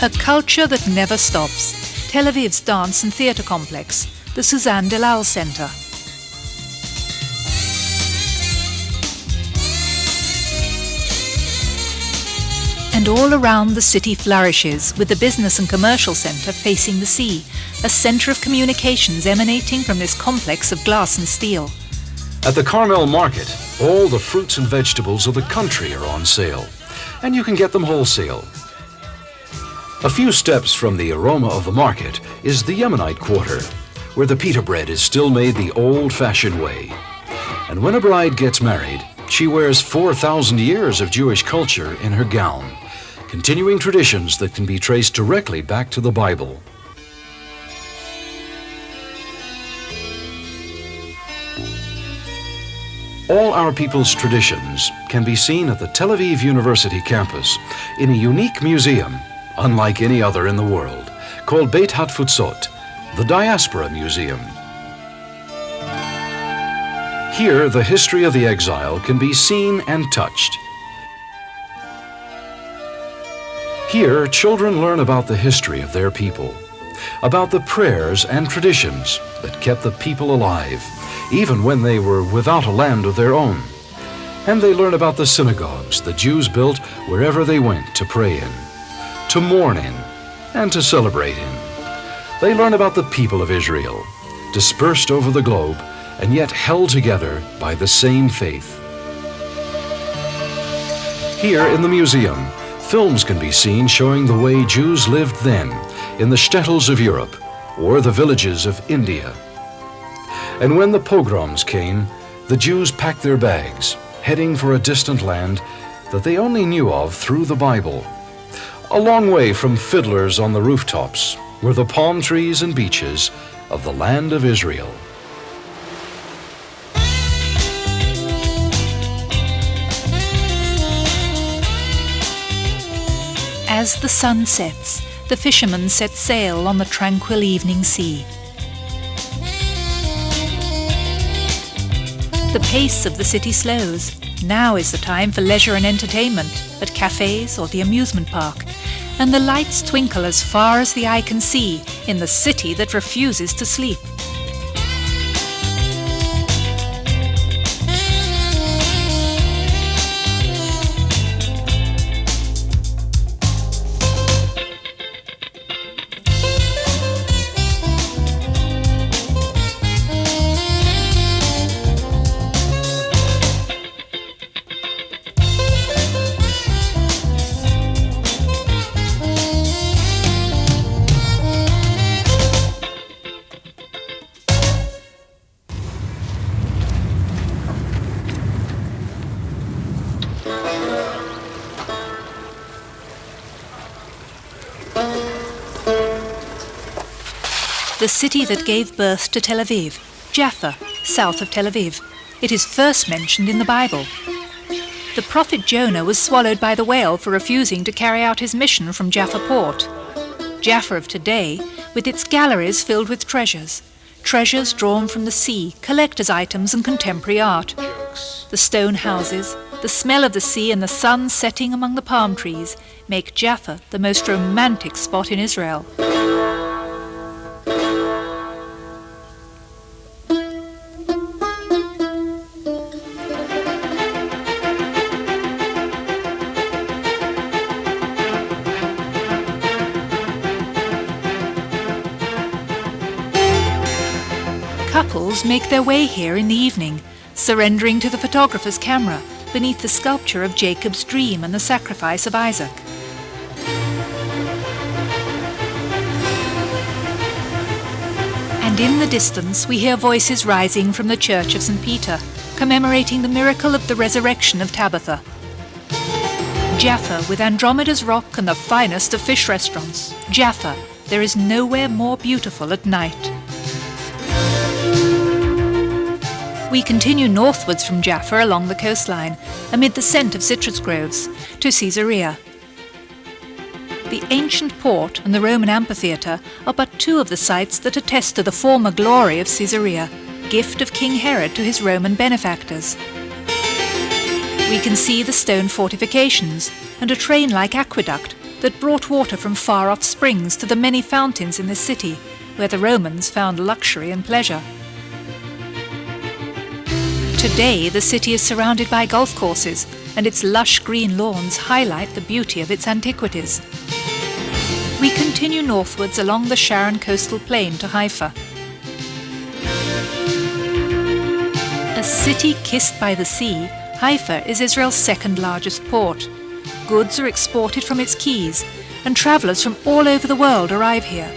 Speaker 1: A culture that never stops. Tel Aviv's dance and theatre complex, the Suzanne Delal Centre. And all around the city flourishes, with the business and commercial centre facing the sea, a centre of communications emanating from this complex of glass and steel.
Speaker 2: At the Carmel Market, all the fruits and vegetables of the country are on sale, and you can get them wholesale. A few steps from the aroma of the market is the Yemenite quarter, where the pita bread is still made the old-fashioned way. And when a bride gets married, she wears 4,000 years of Jewish culture in her gown, continuing traditions that can be traced directly back to the Bible. All our people's traditions can be seen at the Tel Aviv University campus in a unique museum, unlike any other in the world, called Beit HaTfutzot, the Diaspora Museum. Here, the history of the exile can be seen and touched. Here, children learn about the history of their people, about the prayers and traditions that kept the people alive, even when they were without a land of their own. And they learn about the synagogues the Jews built wherever they went to pray in, to mourn in, and to celebrate in. They learn about the people of Israel, dispersed over the globe, and yet held together by the same faith. Here in the museum, films can be seen showing the way Jews lived then in the shtetls of Europe or the villages of India. And when the pogroms came, the Jews packed their bags, heading for a distant land that they only knew of through the Bible. A long way from fiddlers on the rooftops were the palm trees and beaches of the land of Israel.
Speaker 1: As the sun sets, the fishermen set sail on the tranquil evening sea. The pace of the city slows. Now is the time for leisure and entertainment at cafes or the amusement park, and the lights twinkle as far as the eye can see in the city that refuses to sleep. The city that gave birth to Tel Aviv, Jaffa, south of Tel Aviv. It is first mentioned in the Bible. The prophet Jonah was swallowed by the whale for refusing to carry out his mission from Jaffa port. Jaffa of today, with its galleries filled with treasures drawn from the sea, collector's items and contemporary art. The stone houses, the smell of the sea and the sun setting among the palm trees make Jaffa the most romantic spot in Israel. Couples make their way here in the evening, surrendering to the photographer's camera beneath the sculpture of Jacob's dream and the sacrifice of Isaac. And in the distance we hear voices rising from the Church of St. Peter, commemorating the miracle of the resurrection of Tabitha. Jaffa, with Andromeda's Rock and the finest of fish restaurants. Jaffa, there is nowhere more beautiful at night. We continue northwards from Jaffa along the coastline, amid the scent of citrus groves, to Caesarea. The ancient port and the Roman amphitheatre are but two of the sites that attest to the former glory of Caesarea, gift of King Herod to his Roman benefactors. We can see the stone fortifications and a train-like aqueduct that brought water from far-off springs to the many fountains in the city, where the Romans found luxury and pleasure. Today, the city is surrounded by golf courses, and its lush green lawns highlight the beauty of its antiquities. We continue northwards along the Sharon coastal plain to Haifa. A city kissed by the sea, Haifa is Israel's second largest port. Goods are exported from its quays, and travellers from all over the world arrive here.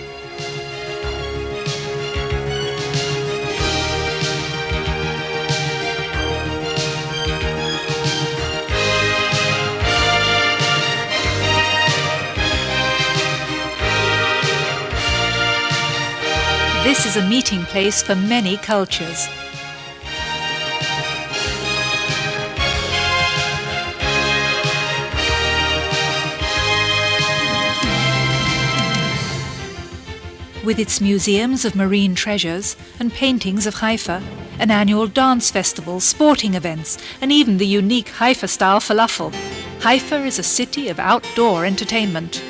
Speaker 1: This is a meeting place for many cultures. With its museums of marine treasures and paintings of Haifa, an annual dance festival, sporting events, and even the unique Haifa-style falafel, Haifa is a city of outdoor entertainment.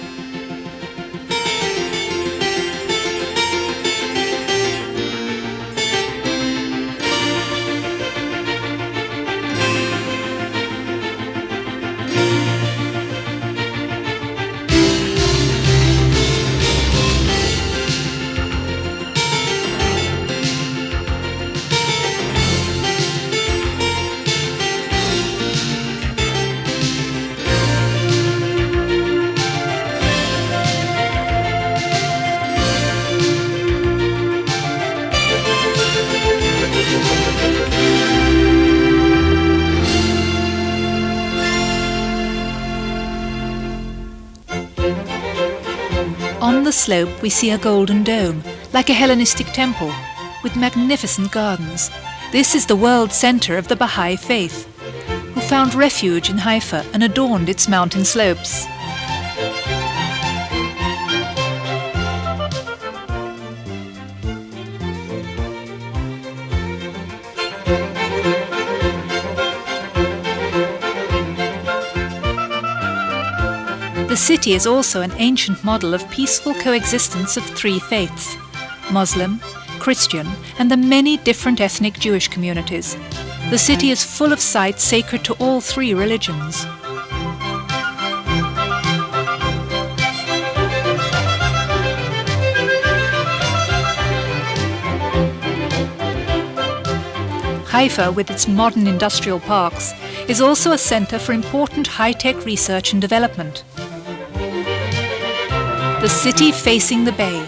Speaker 1: On the slope we see a golden dome, like a Hellenistic temple, with magnificent gardens. This is the world centre of the Baha'i faith, who found refuge in Haifa and adorned its mountain slopes. The city is also an ancient model of peaceful coexistence of three faiths: Muslim, Christian, and the many different ethnic Jewish communities. The city is full of sites sacred to all three religions. Haifa, with its modern industrial parks, is also a centre for important high-tech research and development. The city facing the bay,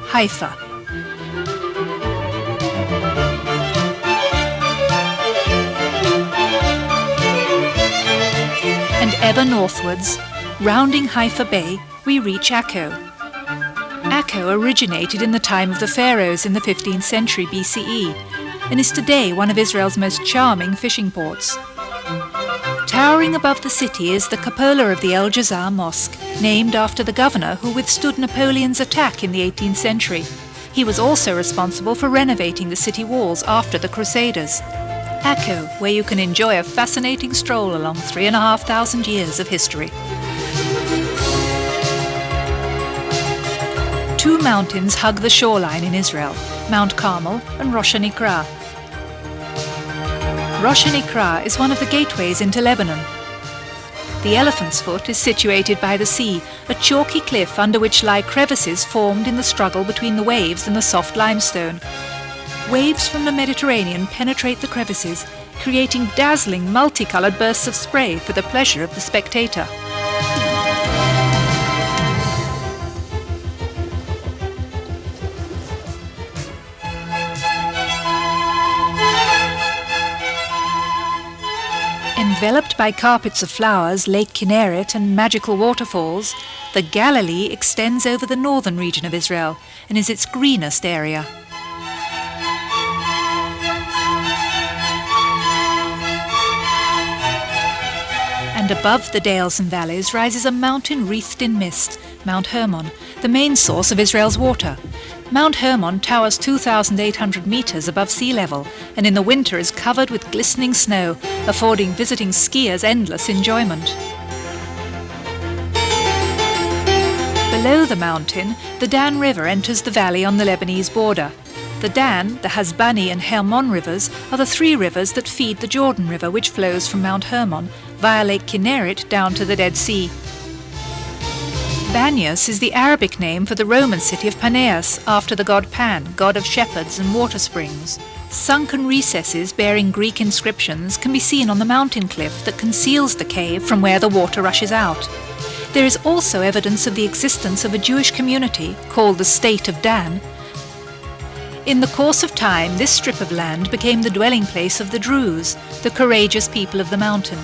Speaker 1: Haifa. And ever northwards, rounding Haifa Bay, we reach Akko. Akko originated in the time of the pharaohs in the 15th century BCE and is today one of Israel's most charming fishing ports. Towering above the city is the cupola of the El Jazar Mosque, named after the governor who withstood Napoleon's attack in the 18th century. He was also responsible for renovating the city walls after the Crusaders. Akko, where you can enjoy a fascinating stroll along 3,500 years of history. Two mountains hug the shoreline in Israel, Mount Carmel and Rosh Hanikra. Rosh Hanikra is one of the gateways into Lebanon. The Elephant's Foot is situated by the sea, a chalky cliff under which lie crevices formed in the struggle between the waves and the soft limestone. Waves from the Mediterranean penetrate the crevices, creating dazzling multicoloured bursts of spray for the pleasure of the spectator. Enveloped by carpets of flowers, Lake Kinneret and magical waterfalls, the Galilee extends over the northern region of Israel and is its greenest area. And above the dales and valleys rises a mountain wreathed in mist, Mount Hermon, the main source of Israel's water. Mount Hermon towers 2,800 meters above sea level and in the winter is covered with glistening snow, affording visiting skiers endless enjoyment. Below the mountain, the Dan River enters the valley on the Lebanese border. The Dan, the Hasbani and Hermon rivers are the three rivers that feed the Jordan River, which flows from Mount Hermon via Lake Kinneret down to the Dead Sea. Banias is the Arabic name for the Roman city of Paneas, after the god Pan, god of shepherds and water springs. Sunken recesses bearing Greek inscriptions can be seen on the mountain cliff that conceals the cave from where the water rushes out. There is also evidence of the existence of a Jewish community called the State of Dan. In the course of time, this strip of land became the dwelling place of the Druze, the courageous people of the mountain.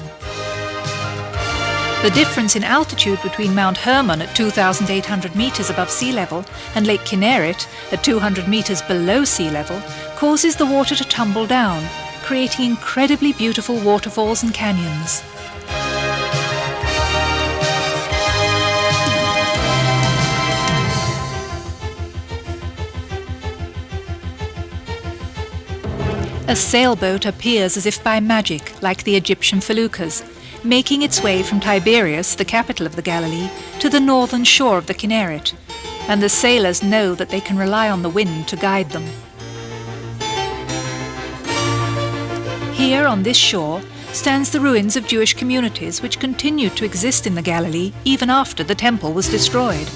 Speaker 1: The difference in altitude between Mount Hermon at 2,800 meters above sea level and Lake Kinneret at 200 meters below sea level causes the water to tumble down, creating incredibly beautiful waterfalls and canyons. A sailboat appears as if by magic, like the Egyptian feluccas, making its way from Tiberias, the capital of the Galilee, to the northern shore of the Kinneret, and the sailors know that they can rely on the wind to guide them. Here on this shore stands the ruins of Jewish communities which continued to exist in the Galilee even after the temple was destroyed.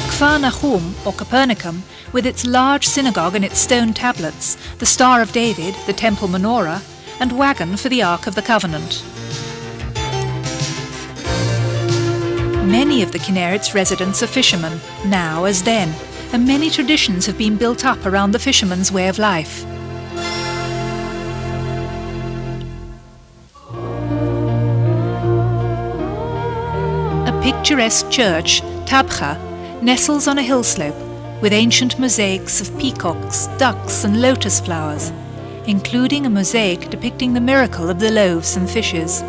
Speaker 1: Kfar Nahum, or Capernaum, with its large synagogue and its stone tablets, the Star of David, the temple menorah, and wagon for the Ark of the Covenant. Many of the Kinneret's residents are fishermen, now as then, and many traditions have been built up around the fisherman's way of life. A picturesque church, Tabcha, nestles on a hill slope, with ancient mosaics of peacocks, ducks and lotus flowers, including a mosaic depicting the miracle of the loaves and fishes.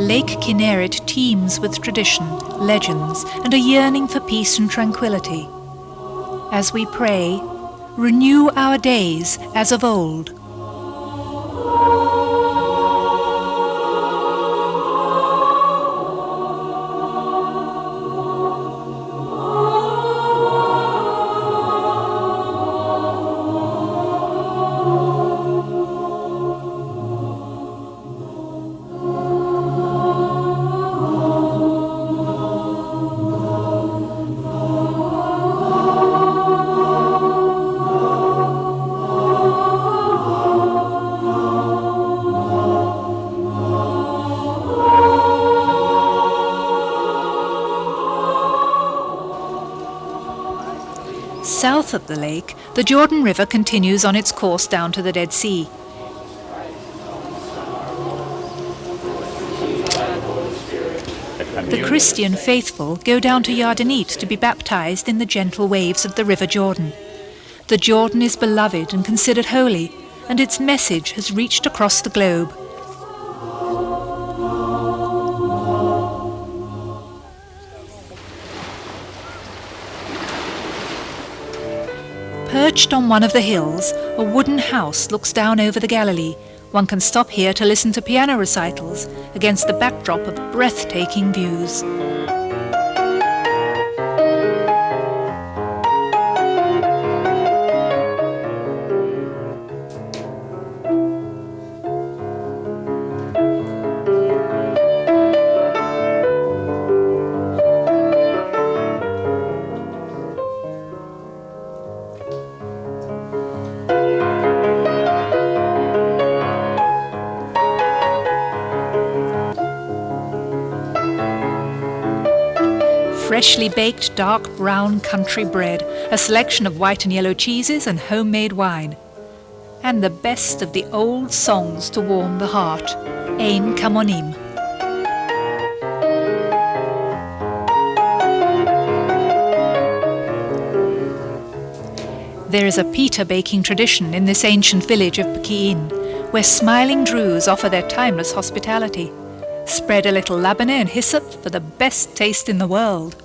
Speaker 1: Lake Kinneret teems with tradition, legends, and a yearning for peace and tranquility. As we pray, renew our days as of old. South of the lake, the Jordan River continues on its course down to the Dead Sea. The Christian faithful go down to Yardenit to be baptized in the gentle waves of the River Jordan. The Jordan is beloved and considered holy, and its message has reached across the globe. Perched on one of the hills, a wooden house looks down over the Galilee. One can stop here to listen to piano recitals against the backdrop of breathtaking views. Freshly baked dark brown country bread, a selection of white and yellow cheeses and homemade wine. And the best of the old songs to warm the heart, Ein Kamonim. There is a pita baking tradition in this ancient village of Peki'in, where smiling Druze offer their timeless hospitality. Spread a little labneh and hyssop for the best taste in the world.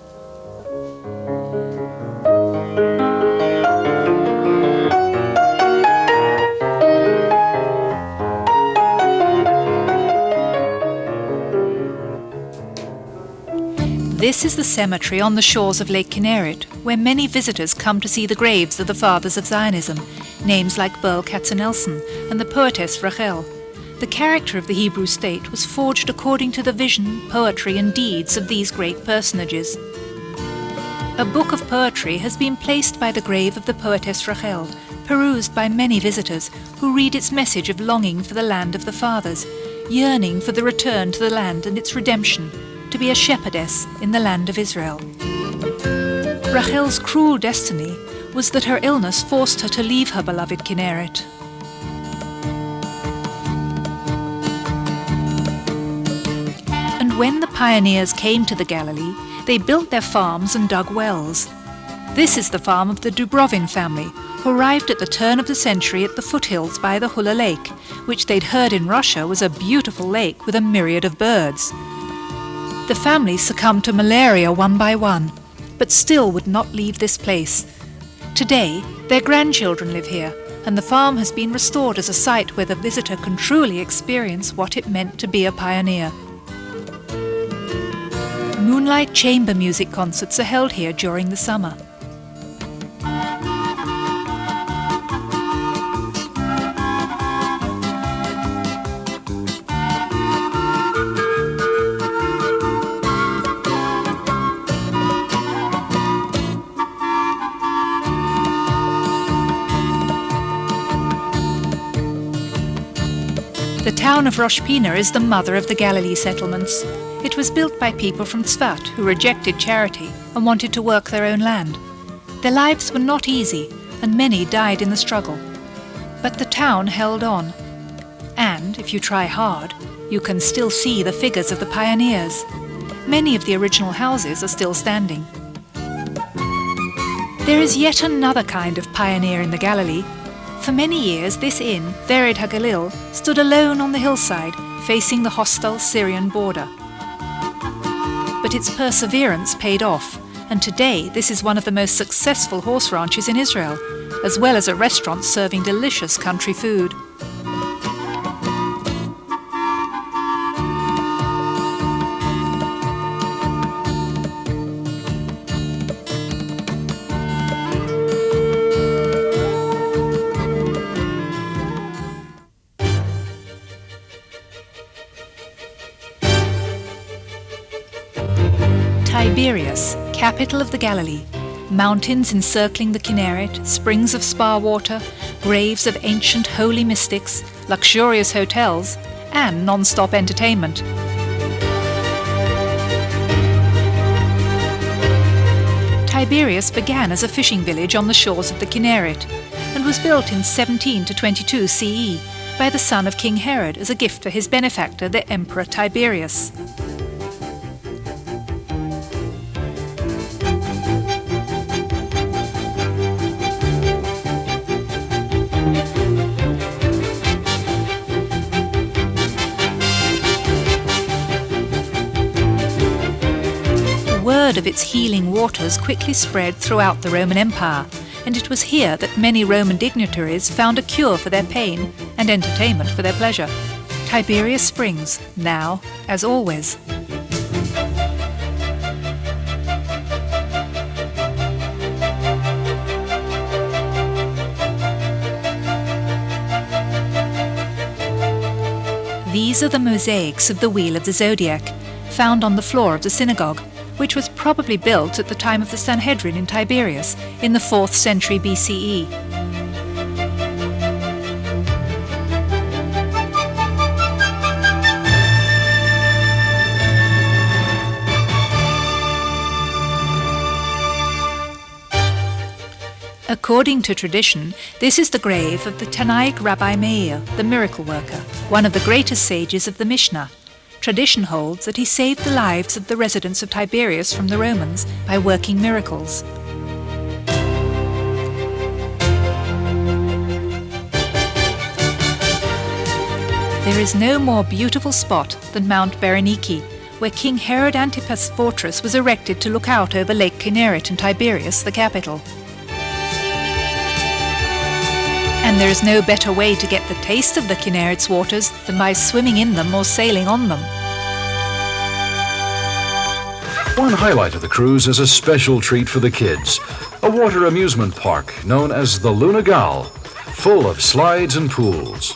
Speaker 1: This is the cemetery on the shores of Lake Kinneret, where many visitors come to see the graves of the fathers of Zionism, names like Burl Katzenelson and the poetess Rachel. The character of the Hebrew state was forged according to the vision, poetry and deeds of these great personages. A book of poetry has been placed by the grave of the poetess Rachel, perused by many visitors who read its message of longing for the land of the fathers, yearning for the return to the land and its redemption, to be a shepherdess in the land of Israel. Rachel's cruel destiny was that her illness forced her to leave her beloved Kinneret. And when the pioneers came to the Galilee, they built their farms and dug wells. This is the farm of the Dubrovin family, who arrived at the turn of the century at the foothills by the Hula Lake, which they'd heard in Russia was a beautiful lake with a myriad of birds. The family succumbed to malaria one by one, but still would not leave this place. Today, their grandchildren live here, and the farm has been restored as a site where the visitor can truly experience what it meant to be a pioneer. Moonlight chamber music concerts are held here during the summer. The town of Rosh Pina is the mother of the Galilee settlements. It was built by people from Tzfat who rejected charity and wanted to work their own land. Their lives were not easy, and many died in the struggle. But the town held on. And, if you try hard, you can still see the figures of the pioneers. Many of the original houses are still standing. There is yet another kind of pioneer in the Galilee. For many years, this inn, Vered HaGalil, stood alone on the hillside, facing the hostile Syrian border. But its perseverance paid off, and today this is one of the most successful horse ranches in Israel, as well as a restaurant serving delicious country food. Tiberias, capital of the Galilee. Mountains encircling the Kinneret, springs of spa water, graves of ancient holy mystics, luxurious hotels, and non-stop entertainment. Tiberias began as a fishing village on the shores of the Kinneret and was built in 17 to 22 CE by the son of King Herod as a gift for his benefactor, the Emperor Tiberius. Word of its healing waters quickly spread throughout the Roman Empire, and it was here that many Roman dignitaries found a cure for their pain and entertainment for their pleasure. Tiberias Springs, now as always. These are the mosaics of the Wheel of the Zodiac, found on the floor of the synagogue, which was probably built at the time of the Sanhedrin in Tiberias in the 4th century BCE. According to tradition, this is the grave of the Tannaic Rabbi Meir, the miracle worker, one of the greatest sages of the Mishnah. Tradition holds that he saved the lives of the residents of Tiberias from the Romans by working miracles. There is no more beautiful spot than Mount Berenike, where King Herod Antipas' fortress was erected to look out over Lake Kinneret and Tiberias, the capital. And there is no better way to get the taste of the Kinneret's waters than by swimming in them or sailing on them.
Speaker 2: One highlight of the cruise is a special treat for the kids, a water amusement park known as the Luna Gal, full of slides and pools.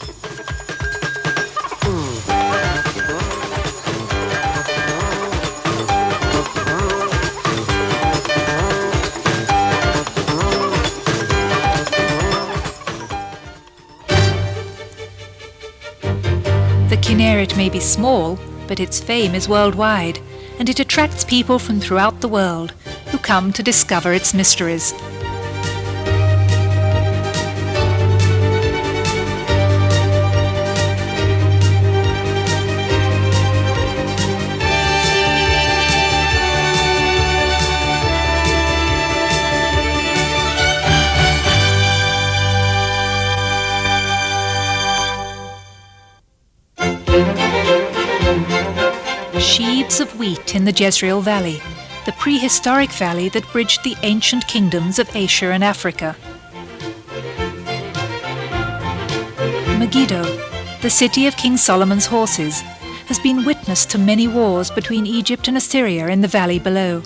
Speaker 1: The Kinneret may be small, but its fame is worldwide, and it attracts people from throughout the world who come to discover its mysteries. Sheaves of wheat in the Jezreel Valley, the prehistoric valley that bridged the ancient kingdoms of Asia and Africa. Megiddo, the city of King Solomon's horses, has been witness to many wars between Egypt and Assyria in the valley below.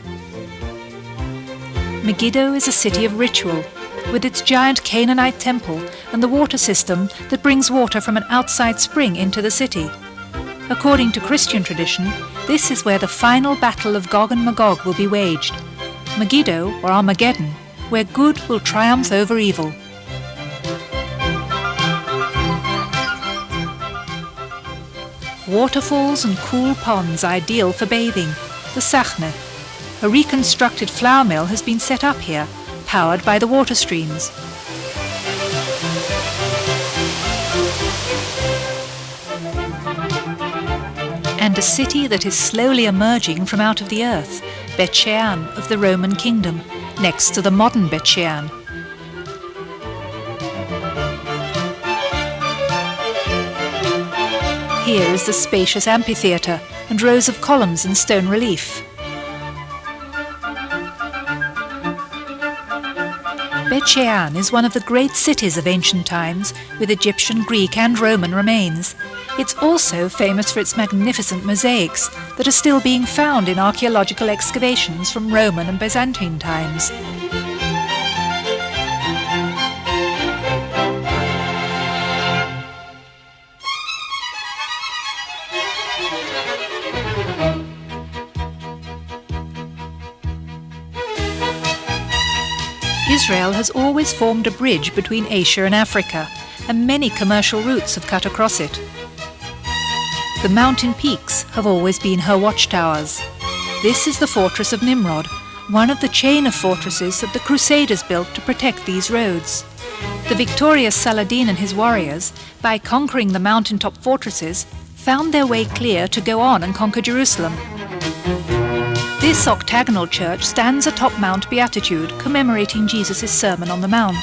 Speaker 1: Megiddo is a city of ritual, with its giant Canaanite temple and the water system that brings water from an outside spring into the city. According to Christian tradition, this is where the final battle of Gog and Magog will be waged. Megiddo, or Armageddon, where good will triumph over evil. Waterfalls and cool ponds ideal for bathing. The Sachne. A reconstructed flour mill has been set up here, powered by the water streams. And a city that is slowly emerging from out of the earth, Bet Shean of the Roman kingdom, next to the modern Bet Shean. Here is the spacious amphitheatre and rows of columns in stone relief. Bet Shean is one of the great cities of ancient times, with Egyptian, Greek and Roman remains. It's also famous for its magnificent mosaics that are still being found in archaeological excavations from Roman and Byzantine times. Israel has always formed a bridge between Asia and Africa, and many commercial routes have cut across it. The mountain peaks have always been her watchtowers. This is the fortress of Nimrod, one of the chain of fortresses that the Crusaders built to protect these roads. The victorious Saladin and his warriors, by conquering the mountaintop fortresses, found their way clear to go on and conquer Jerusalem. This octagonal church stands atop Mount Beatitude, commemorating Jesus' Sermon on the Mount.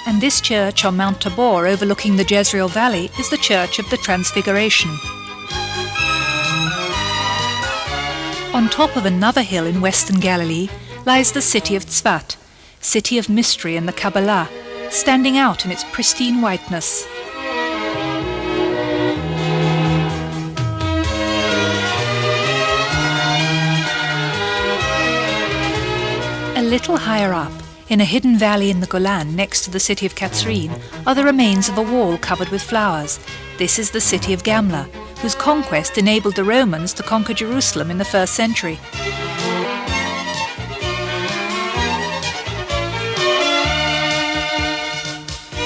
Speaker 1: And this church on Mount Tabor overlooking the Jezreel Valley is the Church of the Transfiguration. On top of another hill in western Galilee lies the city of Tzfat, city of mystery and the Kabbalah, standing out in its pristine whiteness. A little higher up, in a hidden valley in the Golan next to the city of Katzrin, are the remains of a wall covered with flowers. This is the city of Gamla, whose conquest enabled the Romans to conquer Jerusalem in the 1st century.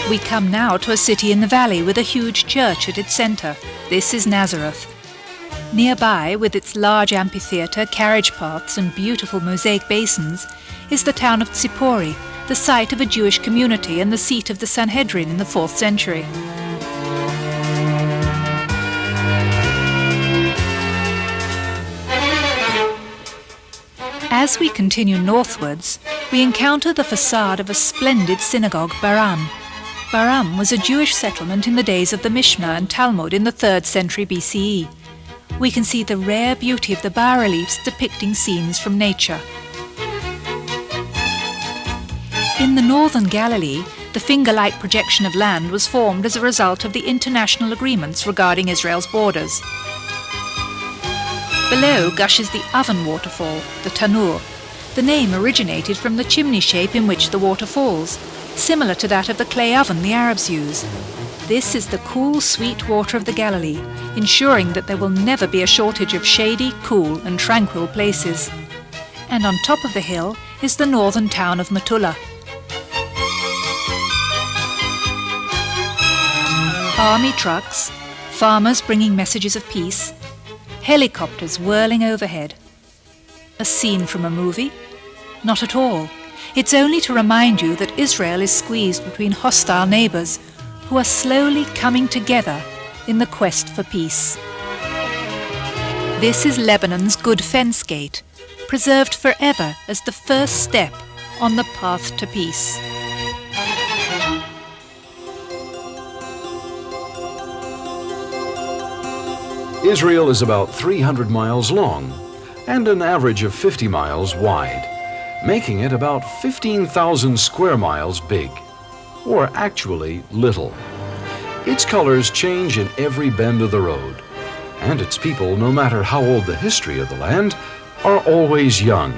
Speaker 1: We come now to a city in the valley with a huge church at its centre. This is Nazareth. Nearby, with its large amphitheatre, carriage paths and beautiful mosaic basins, is the town of Tzipori, the site of a Jewish community and the seat of the Sanhedrin in the 4th century. As we continue northwards, we encounter the facade of a splendid synagogue, Baram. Baram was a Jewish settlement in the days of the Mishnah and Talmud in the 3rd century BCE. We can see the rare beauty of the bas-reliefs depicting scenes from nature. In the northern Galilee, the finger-like projection of land was formed as a result of the international agreements regarding Israel's borders. Below gushes the oven waterfall, the Tanur. The name originated from the chimney shape in which the water falls, similar to that of the clay oven the Arabs use. This is the cool, sweet water of the Galilee, ensuring that there will never be a shortage of shady, cool and tranquil places. And on top of the hill is the northern town of Metula. Army trucks, farmers bringing messages of peace, helicopters whirling overhead. A scene from a movie? Not at all. It's only to remind you that Israel is squeezed between hostile neighbours who are slowly coming together in the quest for peace. This is Lebanon's Good Fence Gate, preserved forever as the first step on the path to peace.
Speaker 2: Israel is about 300 miles long and an average of 50 miles wide, making it about 15,000 square miles big, or actually little. Its colors change in every bend of the road, and its people, no matter how old the history of the land, are always young.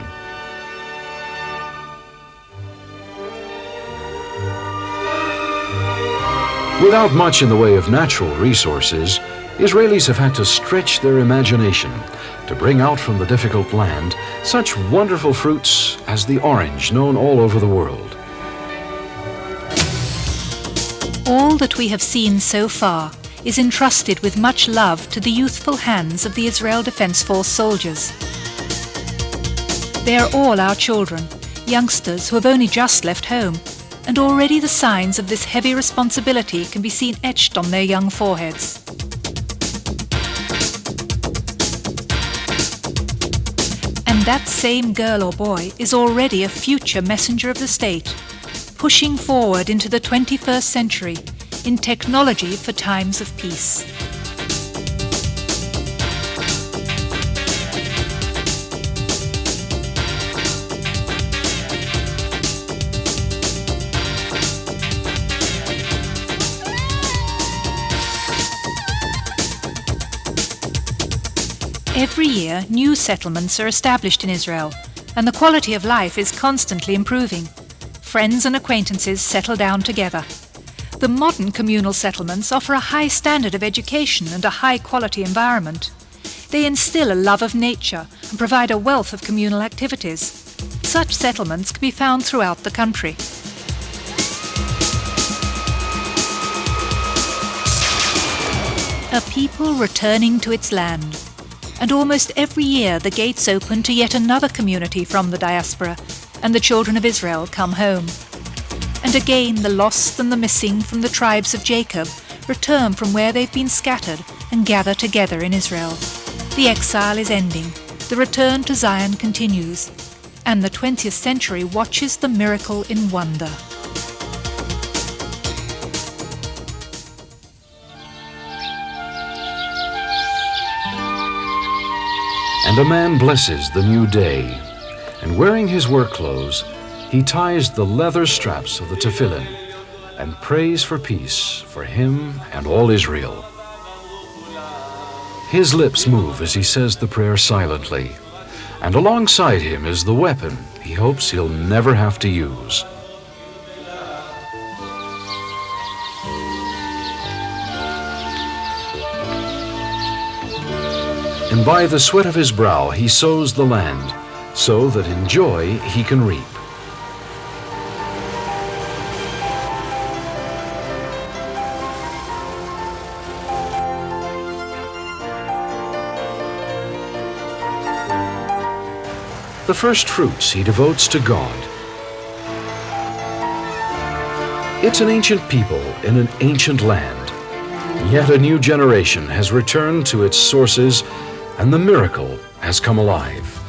Speaker 2: Without much in the way of natural resources, Israelis have had to stretch their imagination to bring out from the difficult land such wonderful fruits as the orange known all over the world.
Speaker 1: All that we have seen so far is entrusted with much love to the youthful hands of the Israel Defense Force soldiers. They are all our children, youngsters who have only just left home, and already the signs of this heavy responsibility can be seen etched on their young foreheads. And that same girl or boy is already a future messenger of the state, pushing forward into the 21st century in technology for times of peace. Every year, new settlements are established in Israel, and the quality of life is constantly improving. Friends and acquaintances settle down together. The modern communal settlements offer a high standard of education and a high-quality environment. They instill a love of nature and provide a wealth of communal activities. Such settlements can be found throughout the country. A people returning to its land. And almost every year the gates open to yet another community from the diaspora, and the children of Israel come home. And again the lost and the missing from the tribes of Jacob return from where they've been scattered and gather together in Israel. The exile is ending, the return to Zion continues, and the 20th century watches the miracle in wonder.
Speaker 2: And a man blesses the new day, and wearing his work clothes, he ties the leather straps of the tefillin and prays for peace for him and all Israel. His lips move as he says the prayer silently, and alongside him is the weapon he hopes he'll never have to use. And by the sweat of his brow he sows the land, so that in joy he can reap. The first fruits he devotes to God. It's an ancient people in an ancient land, yet a new generation has returned to its sources, and the miracle has come alive.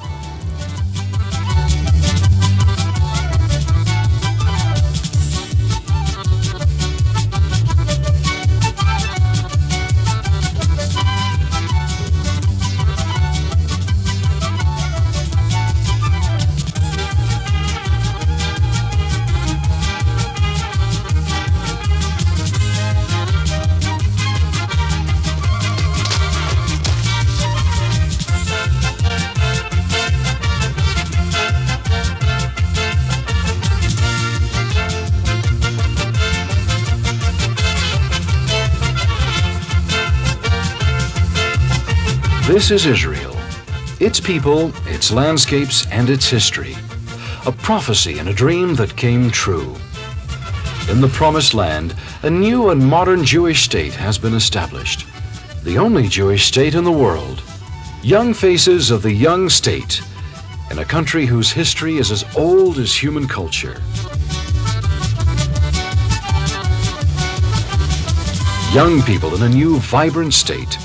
Speaker 2: This is Israel. Its people, its landscapes, and its history. A prophecy and a dream that came true. In the Promised Land, a new and modern Jewish state has been established. The only Jewish state in the world. Young faces of the young state in a country whose history is as old as human culture. Young people in a new, vibrant state,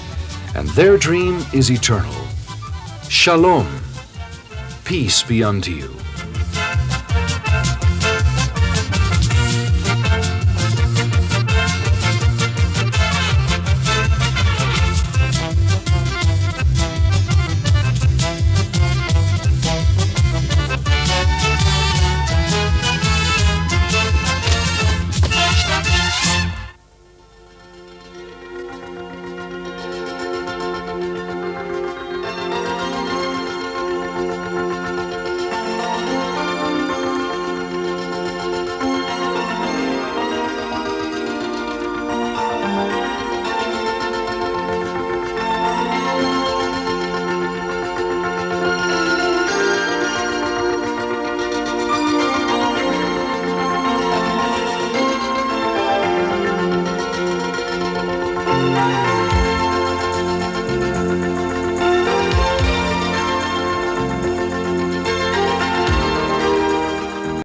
Speaker 2: and their dream is eternal. Shalom. Peace be unto you.